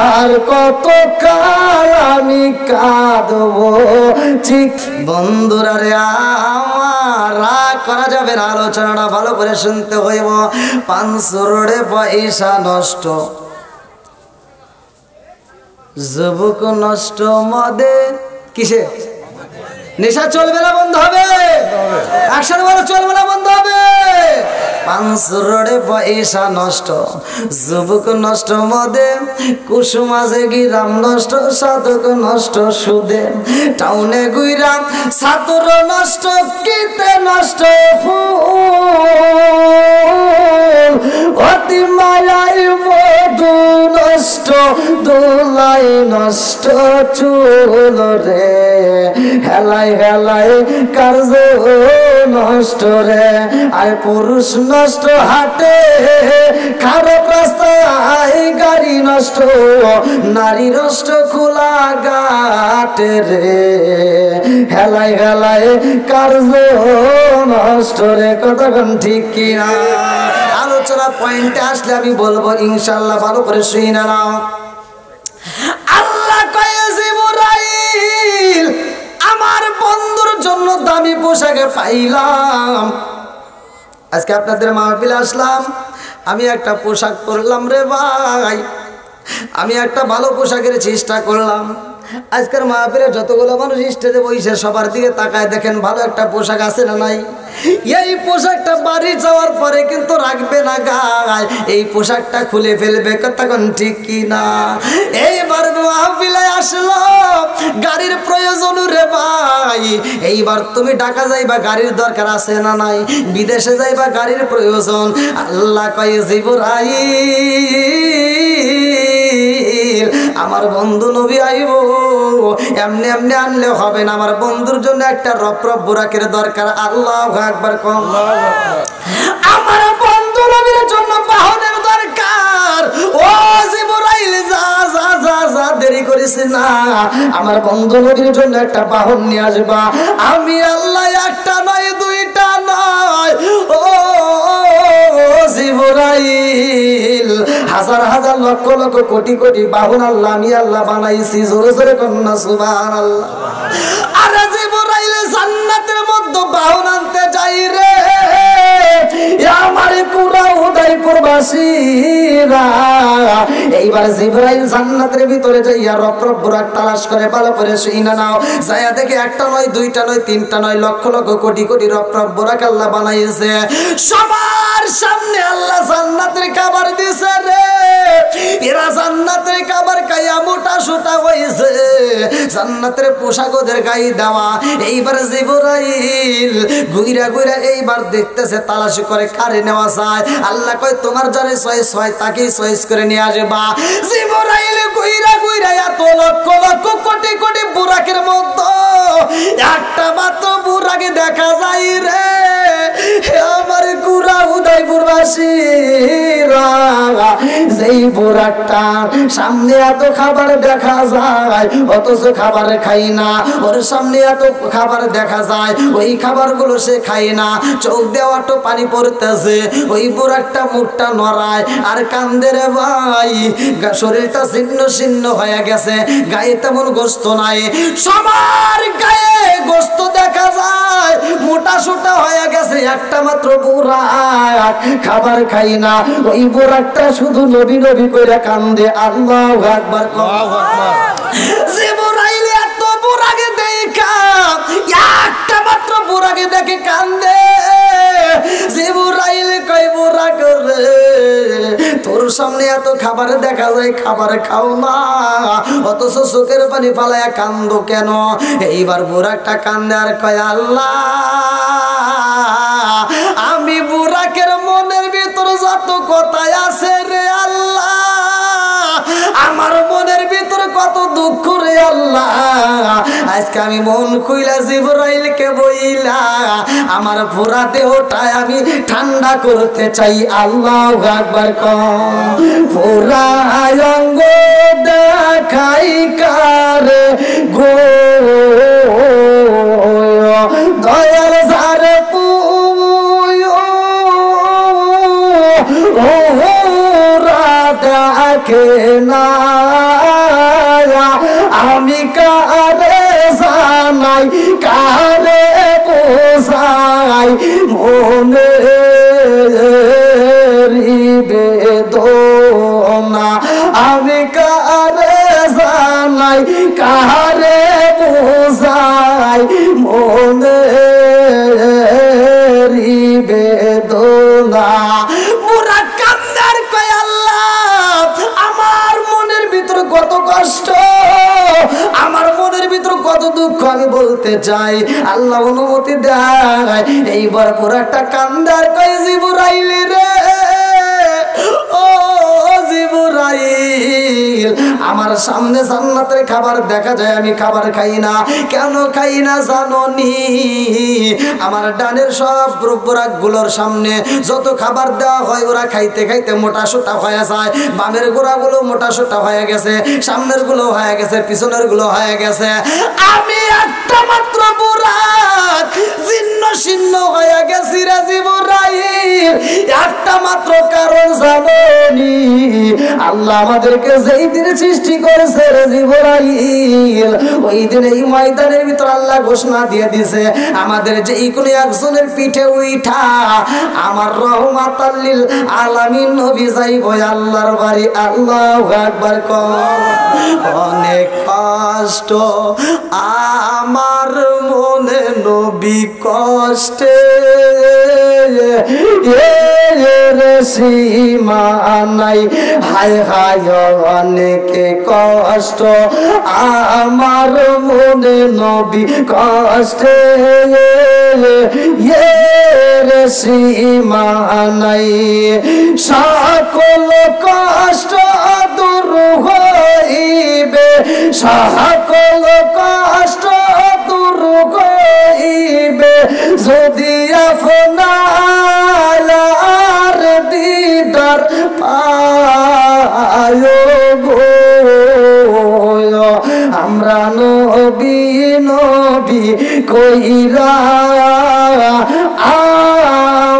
আর কত কাল আমি কাঁদব। ঠিক বন্ধুরা রে আমার রাগ করা যাবে না, আলোচনাটা ভালো করে শুনতে হইব। 500 পয়সা নষ্ট, যুবক নষ্ট মদে কিসে নেশা চলবে না বন্ধ হবে? একসাথে বলো চলবে না বন্ধ হবে? 500 পয়সা নষ্ট, যুবক নষ্ট মদে, কুসুমাজে গিরাম নষ্ট, সাধক নষ্ট সুদে, টাউনে গুইরাম ছাত্র নষ্ট, কিতে নষ্ট ফুল, অতি মায়াই বধূ নষ্ট, দোলাই নষ্ট চুল রে, হেলাই হেলাই কার্য নষ্ট রে, আর পুরুষ নষ্ট হাটে, খারাপ রাস্তায় গাড়ি নষ্ট, নারী নষ্ট খোলা ঘাটে রে, হেলাই হেলাই কার্য নষ্ট রে। কতক্ষণ ঠিক কিনা? আলোচনা পয়েন্টে আসলে আমি বলবো ইনশাল্লাহ, ভালো করে শুনে নাও। আল্লাহ কয় জিবরাইল আমার বন্ধুর জন্য দামি পোশাকে পাইলাম। আজকে আপনাদের মাহফিলে আসলাম, আমি একটা পোশাক পরলাম রে ভাই, আমি একটা ভালো পোশাকের চেষ্টা করলাম। আজকের মাহফিলে যতগুলো মানুষ স্টেজে বসে সবার দিকে তাকায় দেখেন ভালো একটা পোশাক আছে না নাই? এই পোশাকটা বাড়ি যাওয়ার পরে কিন্তু রাখবে না গায়, এই পোশাকটা খুলে ফেলবে। তখন ঠিক কি না? এইবার মাহফিলে আসলো গাড়ির প্রয়োজন রে ভাই, এইবার তুমি ঢাকা যাইবা গাড়ির দরকার আছে না নাই? বিদেশে যাইবা গাড়ির প্রয়োজন। আল্লাহ কয় জিবরাইল আমার বন্ধু নবী আইব, এমনি এমনি আনলে হবে না, আমার বন্ধুর জন্য একটা রপ্রপ বুরাকের দরকার। আল্লাহু আকবার কোন। আমার বন্ধু নবীর জন্য বাহনের দরকার। ও জিবরাইল যা যা যা যা দেরি করিস না, আমার বন্ধু নবীর জন্য একটা বাহন নিয়ে আসবা। আমি আল্লাহ একটা নয় দুইটা নয়, ও জিবরাইল হাজার হাজার লক্ষ লক্ষ কোটি কোটি বাহন আল্লাহ আমি আল্লাহ বানাইছি। জোরে জোরে কন্যা সুবহানাল্লাহ। আরে জিবরাইল জান্নাতের মধ্যে বাহন আনতে যাই রে, আমার পুরা উদয়পুর বাসীরা। এইবার জিবরাইল জান্নাতের ভিতরে যাইয়া রপ্রপ বুরাক তালাশ করে ভালো করে শুইনা নাও। যাইয়া দেখে একটা নয় দুইটা নয় তিনটা নয় লক্ষ লক্ষ কোটি কোটি রপ্রপ বুরাক আল্লাহ বানাইছে। সবার সামনে আল্লাহ জান্নাতের খাবার দিছে রে, এরা জান্নাতের খাবার খাইয়া মোটা সোটা হয়েছে, জান্নাতের পোশাক ওদের গায়ে দেওয়া। এইবার জিবরাইল ঘুইরা ঘুইরা এইবার দেখতেছে তালাশি করে কারে নেওয়া যায়। আল্লাহ কয় তোমার যারে চয়েস হয় তাকেই চয়েস করে নিয়ে আসবা। জিবরাইল ঘুইরা ঘুইরা এত লক্ষ লক্ষ কোটি কোটি বুরাকের মধ্যে একটা মাত্র বুরাকে দেখা যায় রে, আমার কুরা উদয়পুরবাসী যেই বুড়াটার সামনে এত খাবার দেখা যায় অথচ খাবার খাই না, ওর সামনে এত খাবার দেখা যায় ওই খাবারগুলো সে খায় না, চোখ দেওয়াটো পানি পড়তেছে, ওই বুড়াটা মুখটা নড়ায় আর কান্দে রে ভাই। শরীরটা ছিন্ন ছিন্ন হয়ে গেছে, গায়ে তেমন গোস্ত নাই, সবার গায়ে গোস্ত দেখা যায়, মোটা সোটা হয়ে গেছে, একটা মাত্র বুড়া খাবার খাই না। ওই বুড়াটা শুধু নবী নবী করে কান্দে। আল্লাহু আকবার। যে বুড়াইলে এত বুড়াকে দেখা একটা মাত্র বুড়াকে দেখে কান্দে, যে বুড়াইলে কই বুড়া করে তোর সামনে এত খাবার দেখা যায় খাবার খাও না, অথচ চোখের পানি ফালায় কান্দো কেন? এইবার বুড়াটা কান্দে আর কয় আল্লাহ আমি বুড়াকের মনের ভিতর যত কথা আছে রে আল্লাহ, আমার মনের ভিতর কত দুঃখ রে আল্লাহ, আজকে আমি মন খুইলা জিবরাইলকে বইলা আমার পুরা দেহটাই আমি ঠান্ডা করতে চাই। আল্লাহু আকবার। পুরা অঙ্গ দেখাই কারে গো দয়াল ঝারে দেখে না আমি কারে জানাই কারে বোঝাই মনে বেদনা, আমি কারে জানাই কারে বোঝাই মনে বেদনা। বুড়া কান্দার কয় আল্লাহ আমার মনের ভিতর কত কষ্ট, আমার মনের ভিতর কত দুঃখ আমি বলতে চাই, আল্লাহ অনুমতি দেয়। এইবার বুড়াটা কান্দার কয় জিবরাইল রে ও জিবরাইল, আমার সামনে জান্নাতের খাবার দেখা যায় আমি খাবার খাই না, কেন খাই না জানো নি? আমার ডানের সব বুড়াগুলোর সামনে যত খাবার দেওয়া হয় ওরা খাইতে খাইতে মোটা সোটা হয়ে যায়, বামের গোড়াগুলো মোটা সোটা হয়ে গেছে, সামনের গুলো হয়ে গেছে, পিছনের গুলো হয়ে গেছে, আমি একটা মাত্র বুড়া ছিন্ন ছিন্ন হয়ে গেছি রে জিবরাইল। একটা মাত্র কারণ জানোনি? আল্লাহ আমাদেরকে যেই দিনে সৃষ্টি করেছে রে জিবরাইল, ওই দিন এই ময়দানের ভিতর আল্লাহ ঘোষণা দিয়ে দিছে আমাদের যে কোনো একজনের পিঠে উঠা আমার রহমাতাল লিল আলামিন নবী যাইব আল্লাহর বাড়ি। আল্লাহু আকবার। অনেক কষ্ট আমার মনে নবী কষ্টে সীমা নাই, হায় হায় অনেক কষ্ট আমার মনে নবী কষ্টে সীমা নাই, সকল কষ্ট দূর হইবে, সকল কষ্ট দূর হইবে যদি আপনার দিদার পায় গো। আমরা নবী নবী কইরা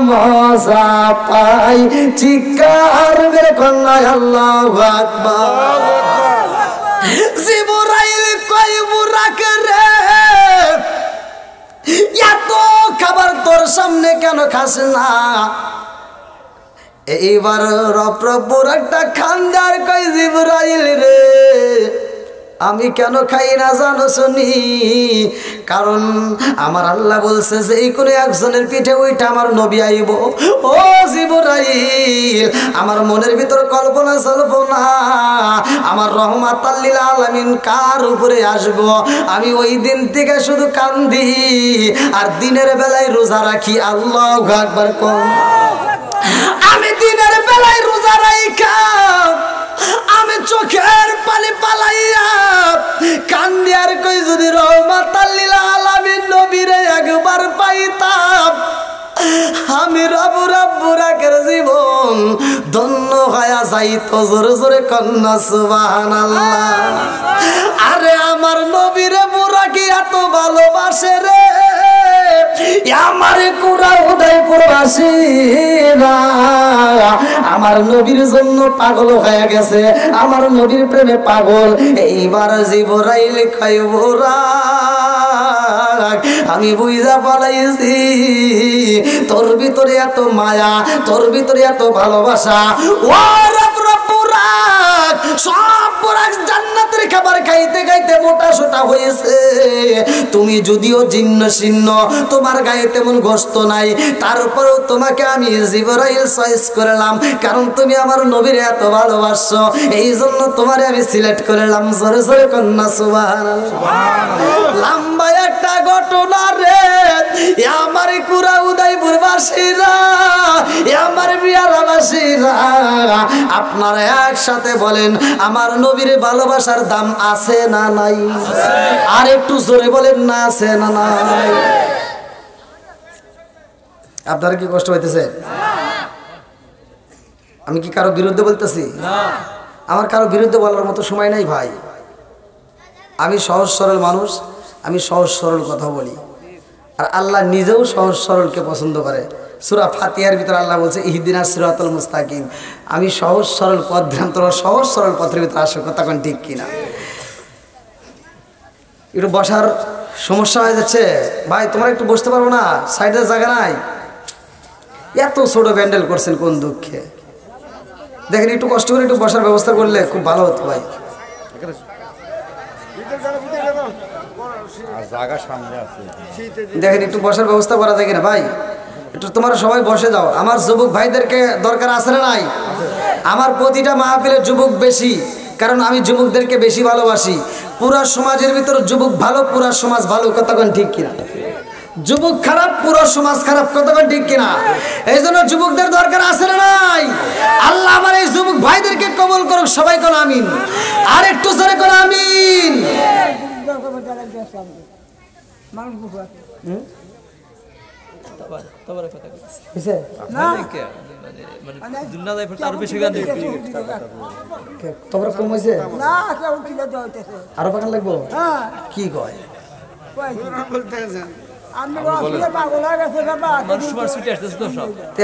মজা পাই, চিৎকার মেরে কন্যায় আল্লাহু আকবার। জিবরাইল কই বুড়াকে রে এত খাবার তোর সামনে কেন খাস না? এইবার রব বুড়াটা খান্দার কই জিবরাইল রে আমি কেন খাই না জানো শুনি? কারণ আমার আল্লাহ বলছে যে এই কোনো একজনের পিঠে ওইটা আমার নবী আইব। ও জিবরাইল আমার মনের ভিতর কল্পনা জল্পনা আমার রহমাতাল লিল আলামিন কার উপরে আসবো, আমি ওই দিন থেকে শুধু কান্দি আর দিনের বেলায় রোজা রাখি। আল্লাহু আকবার। আমি দিনের বেলায় রোজা রাখা আমি চোখের পানি পালাইয়া কান্দি আর কই যদি রহমাতাল লিল আলামিন নবীরে একবার পাইতাম আমি রব রব্বুরাকের জীবন ধন্য হয়ে যাইতো জোরে জোরে কন্যা সুবহানাল্লাহ। আরে আমার নবীরে মোরা কি এত ভালোবাসে রে, আমার কুড়া উদয়পুরবাসীরা আমার নবীর জন্য পাগল হয়ে গেছে, আমার নবীর প্রেমে পাগল। এইবার জিবরাইল খাইবরা আমি বুঝা পালাইছি তোর ভিতরে এত মায়া, তোর ভিতরে এত ভালোবাসা। ও সব বুরাক জান্নাতের খাবার খাইতে খাইতে মোটা সোটা হয়েছে, তুমি যদিও জীর্ণ শীর্ণ, তোমার গায়ে তেমন গোশত নাই, তারপরেও তোমাকে আমি জিবরাইল চয়েস করলাম, কারণ তুমি আমার নবীর এত ভালোবাসো, এই জন্য তোমারে আমি সিলেক্ট করলাম। জোরে জোরে কন্যা সুবহানাল্লাহ। লম্বা একটা ঘটনা রে আমার কুড়া উদয়পুরবাসীরা, আমার বিয়ারাবাসীরা, আপনারা একসাথে বলেন আমার নবীর ভালোবাসার দাম আছে না নাই? আর একটু জোরে বলেন না আছে না নাই? আপনারা কি কষ্ট হইতেছে? আমি কি কারো বিরুদ্ধে বলতেছি? আমার কারো বিরুদ্ধে বলার মতো সময় নাই ভাই। আমি সহজ সরল মানুষ, আমি সহজ সরল কথা বলি, আর আল্লাহ নিজেও সহজ সরলকে পছন্দ করে। সূরা ফাতিহার ভিতরে আল্লাহ বলছে ইহদিনাস সিরাতাল মুস্তাকিম, আমি সহজ সরল পথ দিলাম, তোমরা সহজ সরল পথের ভিতরে আসো। কথা কোন ঠিক কিনা? একটু বসার সমস্যা হয়ে যাচ্ছে ভাই, তোমরা একটু বসতে পারবো না? সাইডের জায়গা নাই? এত ছোট ব্যান্ডেল করছেন কোন দুঃখে? দেখেন একটু কষ্ট করে একটু বসার ব্যবস্থা করলে খুব ভালো হতো ভাই। দেখেন একটু বসার ব্যবস্থা করা যায় কিনা ভাই? একটু তোমরা সবাই বসে যাও। আমার যুবক ভাইদেরকে দরকার আছে না নাই? আমার প্রতিটা মাহফিলের যুবক বেশি, কারণ আমি যুবকদেরকে বেশি ভালোবাসি। পুরা সমাজের ভিতর যুবক ভালো, পুরা সমাজ ভালো। কতক্ষণ ঠিক কিনা? যুবক খারাপ, পুরো সমাজ খারাপ। কতক্ষণ ঠিক কিনা? এই জন্য যুবকদের দরকার আছে না নাই? আল্লাহ আমার এই যুবক ভাইদেরকে কবুল করুক। সবাই কোন আমিন। আর একটু জোরে কোন আমিন। আরো বাগান লাগবো? কি কয়?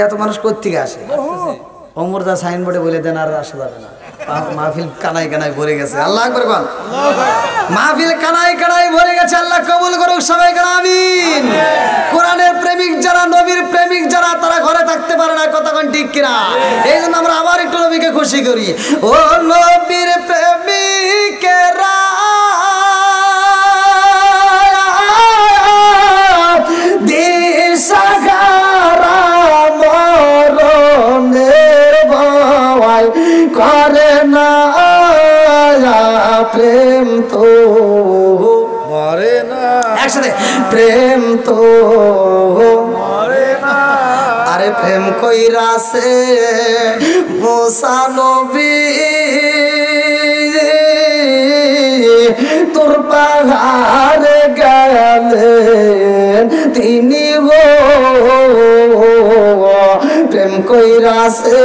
এত মানুষ কোথেকে আসে? অমরদা সাইনবোর্ডে বলে দেন আর আসা যাবে না, মাহফিল কানাই কানাই ভরে গেছে। আল্লাহ আকবার বল। মাহফিল কানাই কানাই ভরে গেছে। আল্লাহ কবুল করুক। সবাই করে আমিন। কোরআনের প্রেমিক যারা, নবীর প্রেমিক যারা, তারা ঘরে থাকতে পারে না। কতক্ষণ ঠিক কিনা? এই জন্য আমরা আবার একটু নবীকে খুশি করি। ও নবীর প্রেমিকেরা দিশাহারা মরণের ভয় করে না, প্রেম তো মরে না। একসাথে প্রেম তো মরে না। আরে প্রেম কইরাছে মুসা নবী, তোর পাহাড়ে গেলেন তিনি গো, প্রেম কইরাছে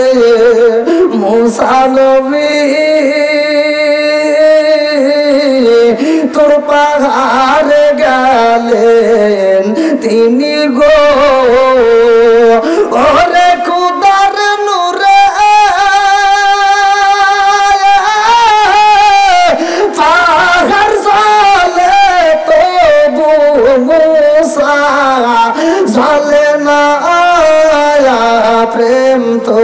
মুসা নবী, তোর পাহাড়ে গেলেন তিনি গো। ওরে খুদার নূরে পাহাড় জ্বলে তবু মুসা জ্বলে না, প্রেম তো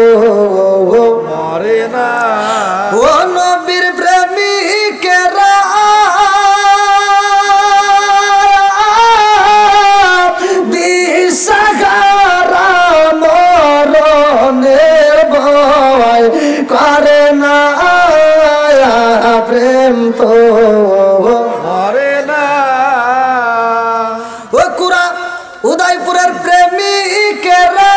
মরে না। ও নবীর প্রেমিকেরা দিশাহারা মরণের ভয় করে না, প্রেম তো মরে না। ও কুরা উদয়পুরের প্রেমিকেরা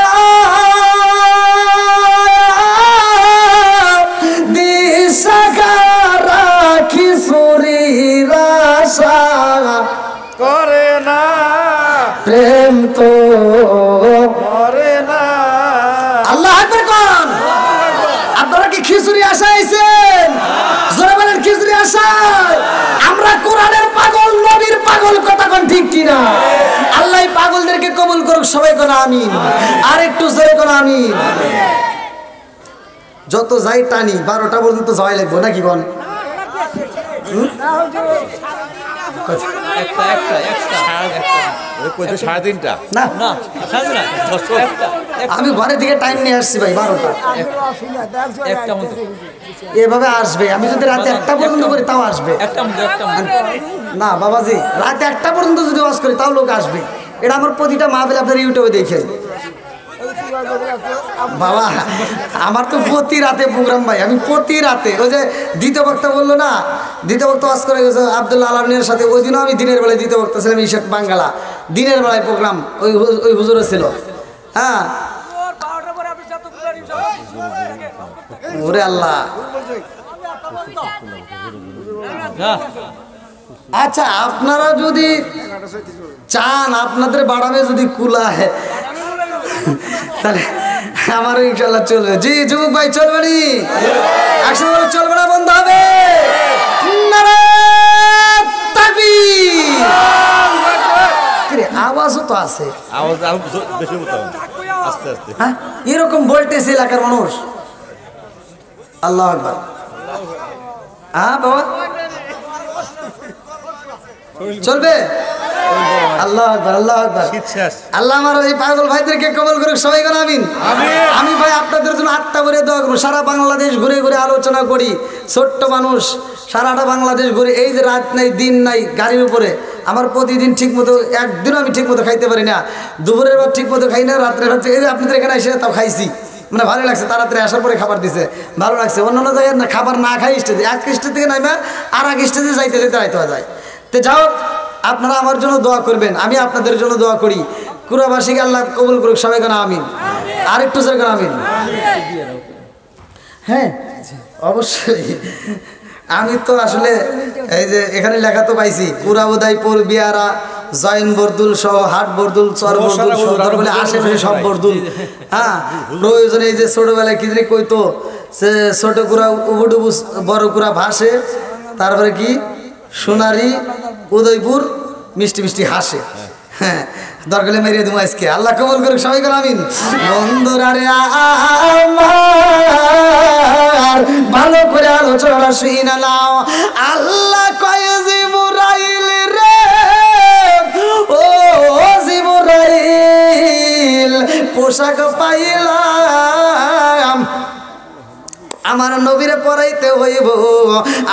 দিশাহারা খিচুড়ির আশা করে না, প্রেম তো মরে না। আল্লাহ আকবার কোন? আপনারা কি খিচুড়ি আসাইছেন, জোরে বলেন খিচুড়ি আসায়। আমরা কোরআনের পাগল, নবীর পাগল, কথা কোন ঠিক কিনা? আল্লাহ পাগলদেরকে কবুল করুক, সবাই কোন আমিন। আর একটু জোরে কোন আমিন। যত যাই টানি 12টা পর্যন্ত যাওয়াই লাগবে নাকি বল? আমি ঘরে থেকে টাইম নিয়ে আসছি ভাই, 12টা এভাবে আসবে। আমি যদি রাতে 1টা পর্যন্ত করি তাও আসবে না বাবাজি, রাতে 1টা পর্যন্ত যদি ওয়াজ করি তাও লোক আসবে। এটা আমার প্রতিটা মাহফিল আপনার ইউটিউবে দেখেন বাবা। আমার তো প্রতি রাতে প্রোগ্রাম ভাই, আমি প্রতি রাতে। ওই যে দ্বিতীয় বক্তা বললো না, দ্বিতীয় বক্তা ওয়াজ করে গেছে আব্দুল্লাহ আলমিনের সাথে, ওই দিনও আমি দিনের বেলায় দ্বিতীয় বক্তা ছিলাম, ইশাক বাঙ্গালা দিনের বেলায় প্রোগ্রাম ওই হুজুরে ছিল। হ্যাঁ ওরে আল্লাহ। আচ্ছা আপনারা যদি চান, আপনাদের বাড়াবে যদি কুলায় তাহলে আমারও ইনশাল্লাহ চলবে। জি যুবক ভাই চলবে নি? একসঙ্গে চলবে না, বন্ধ হবে। আওয়াজও তো আছে, এরকম ভোল্টেজ এলাকার মানুষ। আল্লাহু আকবার। হ্যাঁ বাবা চলবে। আল্লাহ আকবার, আল্লাহ আকবার। আল্লাহ আমার এই পাগল ভাইদেরকে কবুল করুক, সবাই বলেন আমিন। আমি ভাই আপনাদের জন্য 8টা করে দোয়া করব। সারা বাংলাদেশ ঘুরে ঘুরে আলোচনা করি, ছোট্ট মানুষ সারাটা বাংলাদেশ ঘুরে। এই যে রাত নাই দিন নাই গাড়ির উপরে, আমার প্রতিদিন ঠিক মতো একদিনও আমি ঠিক মতো খাইতে পারি না। দুপুরের বার ঠিক মতো খাই না, রাত্রে হচ্ছে এই যে আপনাদের এখানে এসে তাও খাইছি, মানে ভালো লাগছে। তাড়াতাড়ি আসার পরে খাবার দিছে, ভালো লাগছে। অন্যান্য জায়গায় না খাবার না খাই স্টেজে, এক স্টেজ থেকে নাইমা আর এক স্টেজে যাইতে যেতে হয়তো যায়। তো যাও, আপনারা আমার জন্য দোয়া করবেন, আমি আপনাদের জন্য দোয়া করি। কুরাবাসীকে আল্লাহ কবুল করুক, সবাই কেন আমিন। আর একটু জোরে কেন আমিন। হ্যাঁ অবশ্যই। আমি তো আসলে এই যে এখানে লেখা তো পাইছি, কুরা উদয়পুর বিয়ারা জৈন বরদুল সহ হাট বরদুল, চর বরদুল সহ বলে আশেপাশে সব বরদুল। হ্যাঁ প্রয়োজনে এই যে ছোটবেলায় কি জানি কইতো, সে ছোট কুরা উবুডুবু বড় কুরা ভাসে, তারপরে কি সোনারি উদয়পুর মিষ্টি মিষ্টি হাসে। হ্যাঁ দরকারে মেরিয়ে দেবো আজকে। আল্লাহ কবুল করুক, সবাই করে আমিন। বন্ধুরা রে আমার ভালো করে আলোচনা শুনে নাও। আল্লাহ কয় জিবরাইল রে, ও জিবরাইল পোশাক পাইলাম, আমার নবীরে পরাইতে হইব,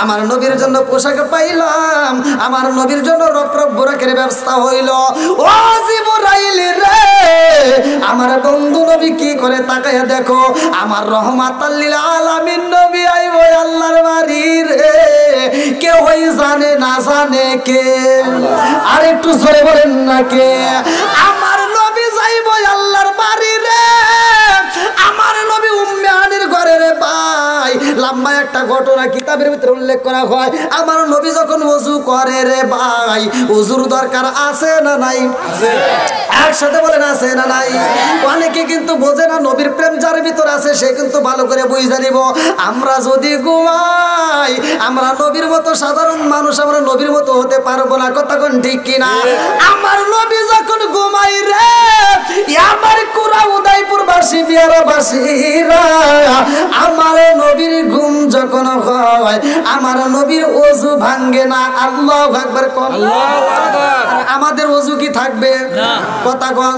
আমার নবীর জন্য পোশাক পাইলাম, আমার নবীর জন্য রপ রপ বোরাকের ব্যবস্থা হইল। ও জিবরাইল রে, আমার বন্ধু নবী কি করে তাকায়া দেখো, আমার রহমাতাল লিল আলামিন নবী আইব আল্লাহর বাড়ি রে। কে হই জানে না জানে কে? আর একটু জোরে বলেন না কে? আমার নবী যাইব আল্লাহর বাড়ি রে। আমার নবী উম্মে হানির ঘরে রে ভাই। লম্বা একটা ঘটনা কিতাবের ভিতরে উল্লেখ করা হয়। আমার নবী যখন ওযু করে রে ভাই, ওযুর দরকার আছে না নাই? একসাথে বলেন আছে না নাই? অনেকে কিন্তু বোঝে না, নবীর প্রেম যার ভিতর আছে সে কিন্তু ভালো করে বুঝে নিব। আমরা যদি ঘুমাই, আমরা নবীর মতো সাধারণ মানুষ, আমরা নবীর মতো হতে পারবো না, কথা কোন ঠিক কিনা? আমার নবী যখন ঘুমাই রে, আমার কুরা উদয়পুরবাসী বিয়ারাবাসীরা, আমার নবীর ঘুম যখন হয়, আমার নবীর ওযু ভাঙ্গে না। আল্লাহু আকবার। আল্লাহু আকবার। আমাদের ওযু কি থাকবে? কথা কন।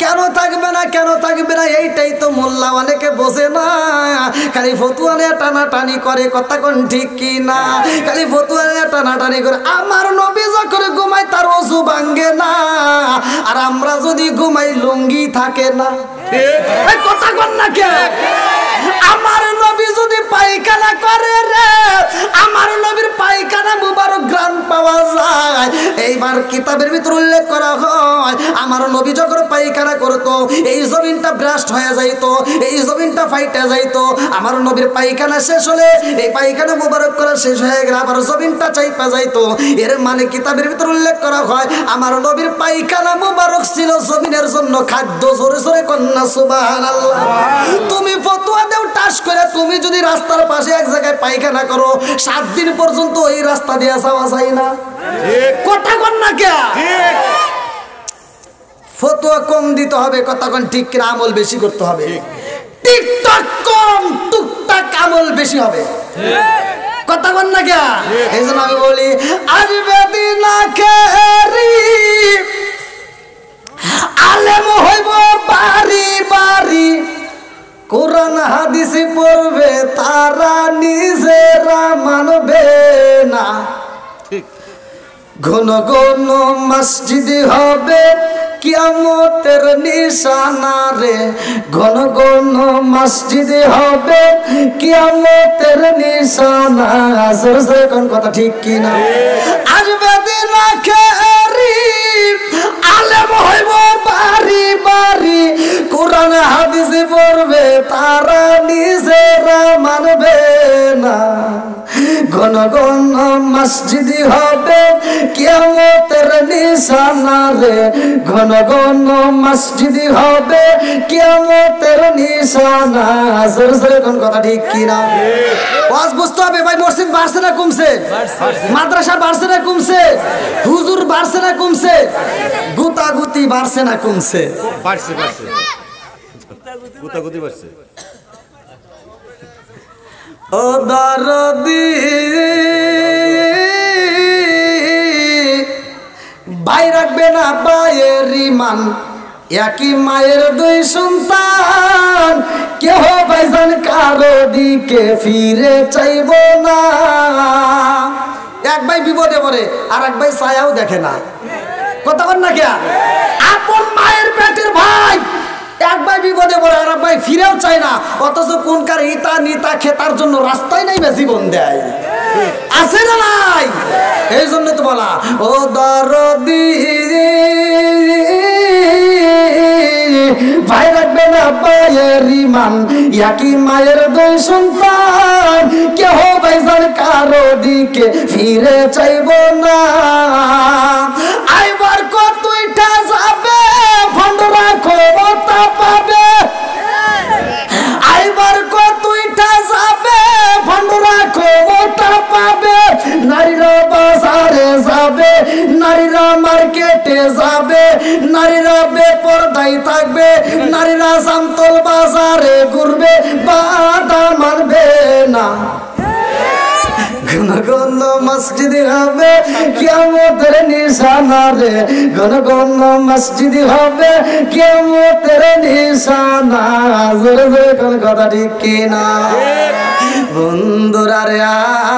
কেন থাকবে না? কেন থাকবে না? এইটাই তো মোল্লা অনেকে বোঝে না, খালি ফতুয়া নিয়ে টানাটানি করে, কথা কোন ঠিক কি না? খালি ফতুয়া নিয়ে টানাটানি করে। আমার নবী যখন ঘুমায় তার ওযু ভাঙ্গে না, আর আমরা যদি ঘুমাই লুঙ্গি থাকে না, কথা কোন না কে? আমার নবী যদি পায়খানা করে রে, আমার নবীর পায়খানা মুবারক গ্রান পাওয়া যায়। এইবার কিতাবের ভিতর উল্লেখ করা হয়, আমার নবী যখন পায়খানা করতো এই জমিনটা ব্রাস্ট হয়ে যাইতো, এই জমিনটা ফাইটে যাইতো। আমার নবীর পায়খানা শেষ হলে এই পায়খানা মুবারক করা শেষ হয়ে গেলে আবার জমিনটা চাইপা যাইতো। এর মানে কিতাবের ভিতর উল্লেখ করা হয়, আমার নবীর পায়খানা মুবারক ছিল জমিনের জন্য খাদ্য। জোরে জোরে কন্যা সুবহানাল্লাহ। তুমি ফতোয়া দেও টাস করে, তুমি যদি রাস্তার পাশে এক জায়গায় পায়খানা করো, 7 দিন পর্যন্ত ওই রাস্তা দিয়ে যাওয়া যায় না। কথা কন না কে? ফতোয়া কম দিতে হবে, কথা কন ঠিক কিনা? আমল বেশি করতে হবে। টিকটক কম, টুকটাক আমল বেশি হবে। কথা কন না কে? এই জন্য আমি বলি আসবে দিন আখেরি আলেম হইব বাড়ি বাড়ি, কোরআন হাদিস পড়বে তারা নিজেরা মানবে না। ঘন ঘন মসজিদ হবে কিয়ামতের নিশানা রে, ঘন ঘন মসজিদ হবে কিয়ামতের নিশানা। কোন কথা ঠিক কিনা? আসবে দিন আখেরি আলেম হইব বাড়ি বাড়ি, কোরআন হাদিস পড়বে তারা নিজেরা মানবে না। ঘন ঘন মসজিদ হবে কিয়ামতের নিশানা রে, ঘন ঘন মসজিদ হবে কিয়ামতের নিশানা। কোন কথা ঠিক কিনা? ওয়াজ বুঝতে হবে ভাই। মসজিদ বাড়ছে না কমছে? মাদ্রাসা বাড়ছে না কমছে? হুজুর বাড়ছে না কমছে? গুতাগুতি বাড়ছে না কমছে? বাড়ছে বাড়ছে, গুতাগুতি বাড়ছে। ও দরদি ভাই রাখবে না ভাইয়ের ইমান, একই মায়ের 2 সন্তান, কেহ ভাইজান কারো দিকে ফিরে চাইব না। এক ভাই বিপদে পড়ে আর এক ভাই ছায়াও দেখে না। কথা বল না কে? আপন মায়ের পেটের ভাই এক ভাই বিপদে পড়ে আর এক ভাই ফিরেও চায় না, অথচ কোনকার ইটা নিতা খেতার জন্য রাস্তায় নাই জীবন দেয়। আছে না নাই? এই জন্য তো বলা ও দরদি ভাই রাখবে না ভাইয়ের ইমান, একই মায়ের 2 সন্তান, কেহ ভাইজান কারো দিকে ফিরে চাইব না। আইবার কতইটা যাবে ভন্ডরা ক্ষমতা পাবে, আইবার কতইটা যাবে ভন্ডরা ক্ষমতা পাবে। নারীরা বাজারে যাবে, নারীরা মার্কেটে যাবে, নারীরা বেপরদায় থাকবে, নারীরা জামতল বাজারে ঘুরবে, বাধা মানবে না। ঘন ঘন মসজিদ হবে কিয়ামতের নিশানা রে, ঘন ঘন মসজিদ হবে কিয়ামতের নিশানা। জোরে জোরে কোন কথা ঠিক কিনা? বন্ধুরা রে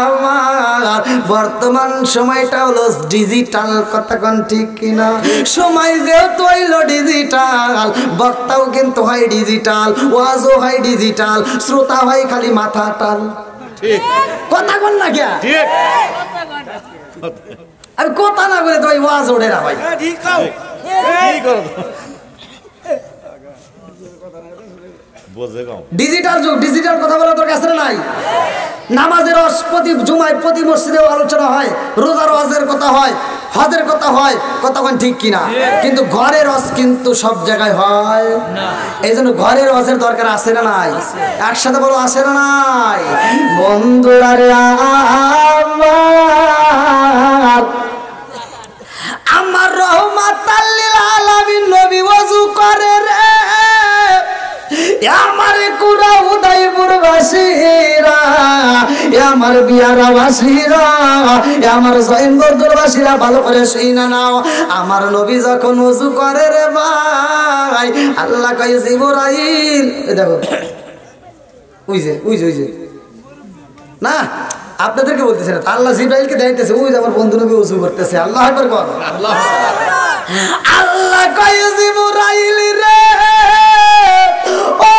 আমার, বর্তমান সময়টা হলো ডিজিটাল। কথা কোন ঠিক কিনা? সময় যেহেতু হইলো ডিজিটাল, বক্তাও কিন্তু হয় ডিজিটাল, ওয়াজও হয় ডিজিটাল, শ্রোতা হয় খালি মাথা টাল। কথা বল না কে? আমি কথা না বলে তো ওয়াজ ওঠে না ভাই। ডিজিটাল যুগ, ডিজিটাল কথা বলা তোর কাছে নাই। নামাজের প্রতি জুমায় প্রতি মসজিদে আলোচনা হয়, রোজার ওয়াজের কথা হয়, হজের কথা হয়, কতক্ষণ ঠিক কিনা? কিন্তু ঘরের ওয়াজ কিন্তু সব জায়গায় হয় না। এই জন্য ঘরের ওয়াজের দরকার আছে না নাই? একসাথে বলো আছে না নাই? বন্ধুরা রে আমার রহমাতাল লিল আলামিন নবী ওযু করে রে, আমার কুড়া উদয়পুর বাসীরা, আমার বিয়ারা বাসীরা, আমার জয়নগর বাসীরা ভালো করে শুইনা নাও। আমার নবী যখন ওযু করে রে ভাই, আল্লাহ কয় জিবরাইল, দেখো ওই যে ওই যে ওই যে না আপনাদেরকে বলতেছে না, আল্লাহ জিবরাইলকে দেখাইতেছে, ওই যে আমার বন্ধু নবী ওযু করতেছে। আল্লাহ আকবার কর। আল্লাহ কয় জিবরাইল রে, ও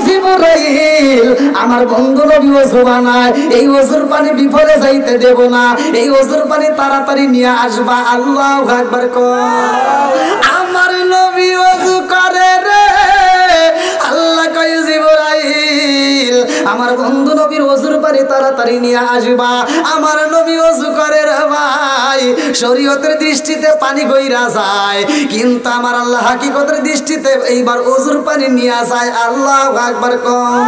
জিবরাইল, আমার বন্ধু নবী ওযু বানায়, এই ওযুর পানি বিফলে যাইতে দেব না, এই ওযুর পানি তাড়াতাড়ি নিয়ে আসবা। আল্লাহু আকবার কর। আমার নবী ওযু করে রে, আল্লাহ কয় জিবরাইল, আমার বন্ধু নবীর ওযুর পানি তাড়াতাড়ি নিয়ে আসবা। আমার নবী ওযু করে রে ভাই, শরীয়তের দৃষ্টিতে পানি গইরা যায়, কিন্তু আমার আল্লাহ হাকিকতের দৃষ্টিতে এইবার ওযুর পানি নিয়ে যায়। আল্লাহু আকবার কম।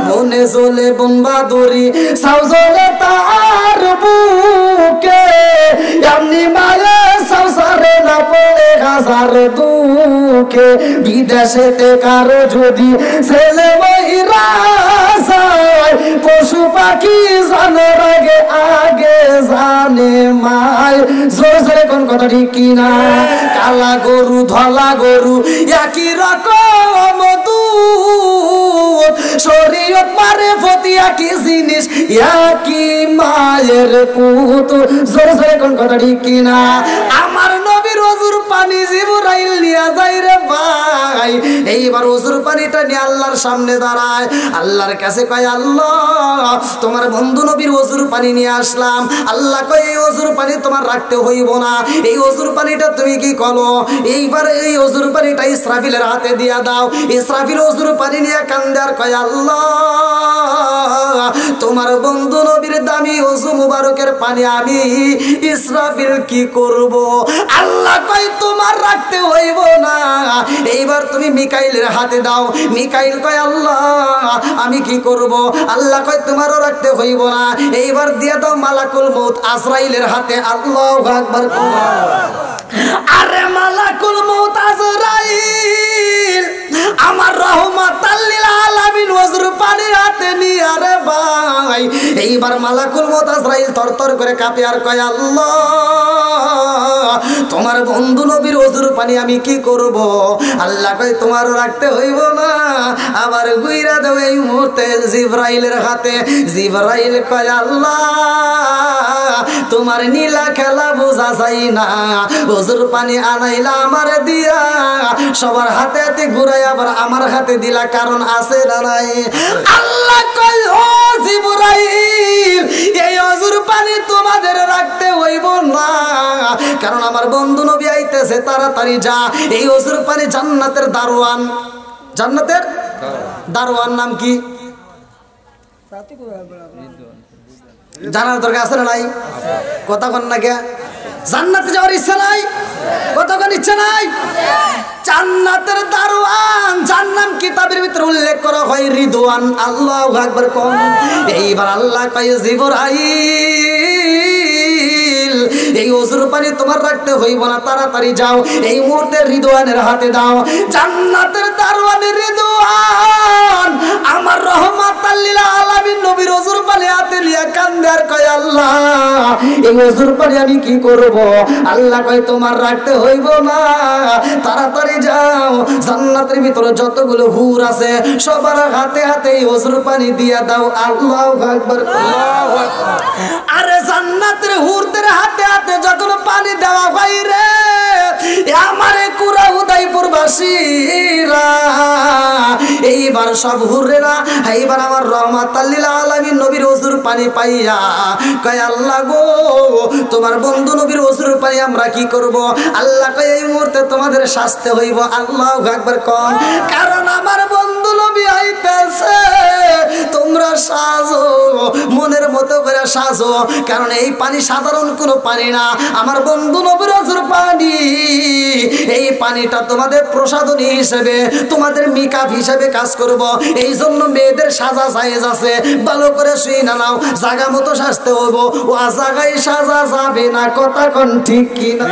বনে চলে বোম্বা দড়ি সাউ জ্বলে তার বুকে, এমনি মায়ে সংসারে না পড়ে হাজার দুঃখে। বিদেশেতে কারো যদি ছেলে মহিলা যায়, পশু পাখি জানার আগে আগে জানে মায়। জোরে জোরে কোন কথা ঠিক কিনা? কালা গরু ধলা গরু একই রকম দুধ, শরীয়ত মারে ফতিয়া কি জিনিস একই মায়ের পুত। জোরে জোরে কোন কথা ঠিক কিনা? আমার নবীর ওযুর পানি জিবরাইল নিয়ে যায় রে ভাই। এইবার ওযুর পানিটা নিয়ে আল্লাহর সামনে দাঁড়ায়, আল্লাহর কাছে কয় আল্লাহ তোমার বন্ধু নবীর ওযুর পানি নিয়ে আসলাম। আল্লাহ কয় এই ওযুর পানি তোমার রাখতে হইব না, এই ওযুর পানিটা তুমি কি করো? এইবার এই ওযুর পানিটা ইসরাফিলের হাতে দিয়া দাও। ইসরাফিল ওযুর পানি নিয়ে কান্দে আর কয় আল্লাহ তোমার বন্ধু নবীর দামি ওযু মুবারকের পানি আমি ইসরাফিল কি করব? আল্লাহ কয় তোমার রাখতে হইব না, এইবার তুমি মিকাইলের হাতে দাও। মিকাইল কয় আল্লাহ আমি কি করব? আল্লাহ কয় তোমারও রাখতে হইব না, এইবার দিয়ে দাও মালাকুল মউত আজরাইলের হাতে। আল্লাহু আকবার। আরে মালাকুল মউত আজরাইল আমার রহমাতাল লিল আলামিন ওযুর পানি হাতে নিয়ে আরে ভাই, এইবার মালাকুল মউত আজরাইল থরথর করে কাঁপে আর কয় আল্লাহ তোমার বন্ধু নবীর ওযুর পানি আমি কি করব? আল্লাহ কয় তোমারও রাখতে হইব না, আবার গুইরা দাও এই মুহূর্তে জিবরাইলের হাতে। জিবরাইল কয় আল্লাহ তোমার নীলা খেলা বোঝা যায় না, ওযুর পানি আনাইলা আমার দিয়া, সবার হাতে হাতে ঘুরাই আবার আমার হাতে দিলা, কারণ আছে না নাই? আল্লাহ কয় ও জিবরাইল এই ওযুর পানি তোমাদের রাখতে হইব না, কারণ আমার বন্ধু নবী আইতেছে, তাড়াতাড়ি যা। এই ওযুর পানি জান্নাতের দারওয়ান, জান্নাতের দারওয়ান নাম কি জানার দরকার আছে না নাই? কথা কন না কে? জান্নাতে যাওয়ার ইচ্ছা নাই? কথা কন ইচ্ছা নাই? জান্নাতের দারওয়ান যার নাম কিতাবের ভিতরে উল্লেখ করা হয় রিদওয়ান। আল্লাহু আকবার কোন। এইবার আল্লাহ কয় জিবরাইল এই ওযুর পানি তোমার রাখতে হইব না, তাড়াতাড়ি যাও এই মুহূর্তে রিদওয়ানের হাতে দাও। জান্নাতের দারওয়ানের রিদওয়ান আমার রহমাতাল লিল আলামিন নবীর ওযুর পানি হাতে নিয়ে কান্দে আর কয় আল্লাহ এই ওযুর পানি আমি কি করব? আল্লাহ কয় তোমার রাখতে হইব না, তাড়াতাড়ি যাও জান্নাতের ভিতরে যতগুলো হুর আছে সবার হাতে হাতে এই ওযুর পানি দিয়া দাও। আল্লাহু আকবার। আল্লাহু আকবার। আরে জান্নাতের হুরদের হাতে হাতে যখন পানি দেওয়া হয় রে আমারে কুরা উদয়পুর বাসীরা, এইবার সব হুররা এইবার আমার রহমাতাল লিল আলামিন নবীর ওযুর পানি পাইয়া কয় আল্লাহ গো তোমার বন্ধু নবীর ওযুর পানি আমরা কি করব? আল্লাহ কয় এই মুহূর্তে তোমাদের শাস্তি হইব। আল্লাহু আকবার কোন। কারণ আমার বন্ধু নবী আইতেছে, তোমরা সাজো মনের মতো করে সাজো, কারণ এই পানি সাধারণ কোনো পানি না, আমার বন্ধু নবীর ওযুর পানি। এই পানিটা তোমাদের প্রসাদনী হিসেবে, তোমাদের মিকাপ হিসেবে কাজ করব। এই জন্য মেয়েদের সাজা জায়েজ আছে, ভালো করে শুই না নাও, জায়গা মতো সাজতে হইব, ও জায়গায় সাজা যাবে না। কথা কোন ঠিক কি না?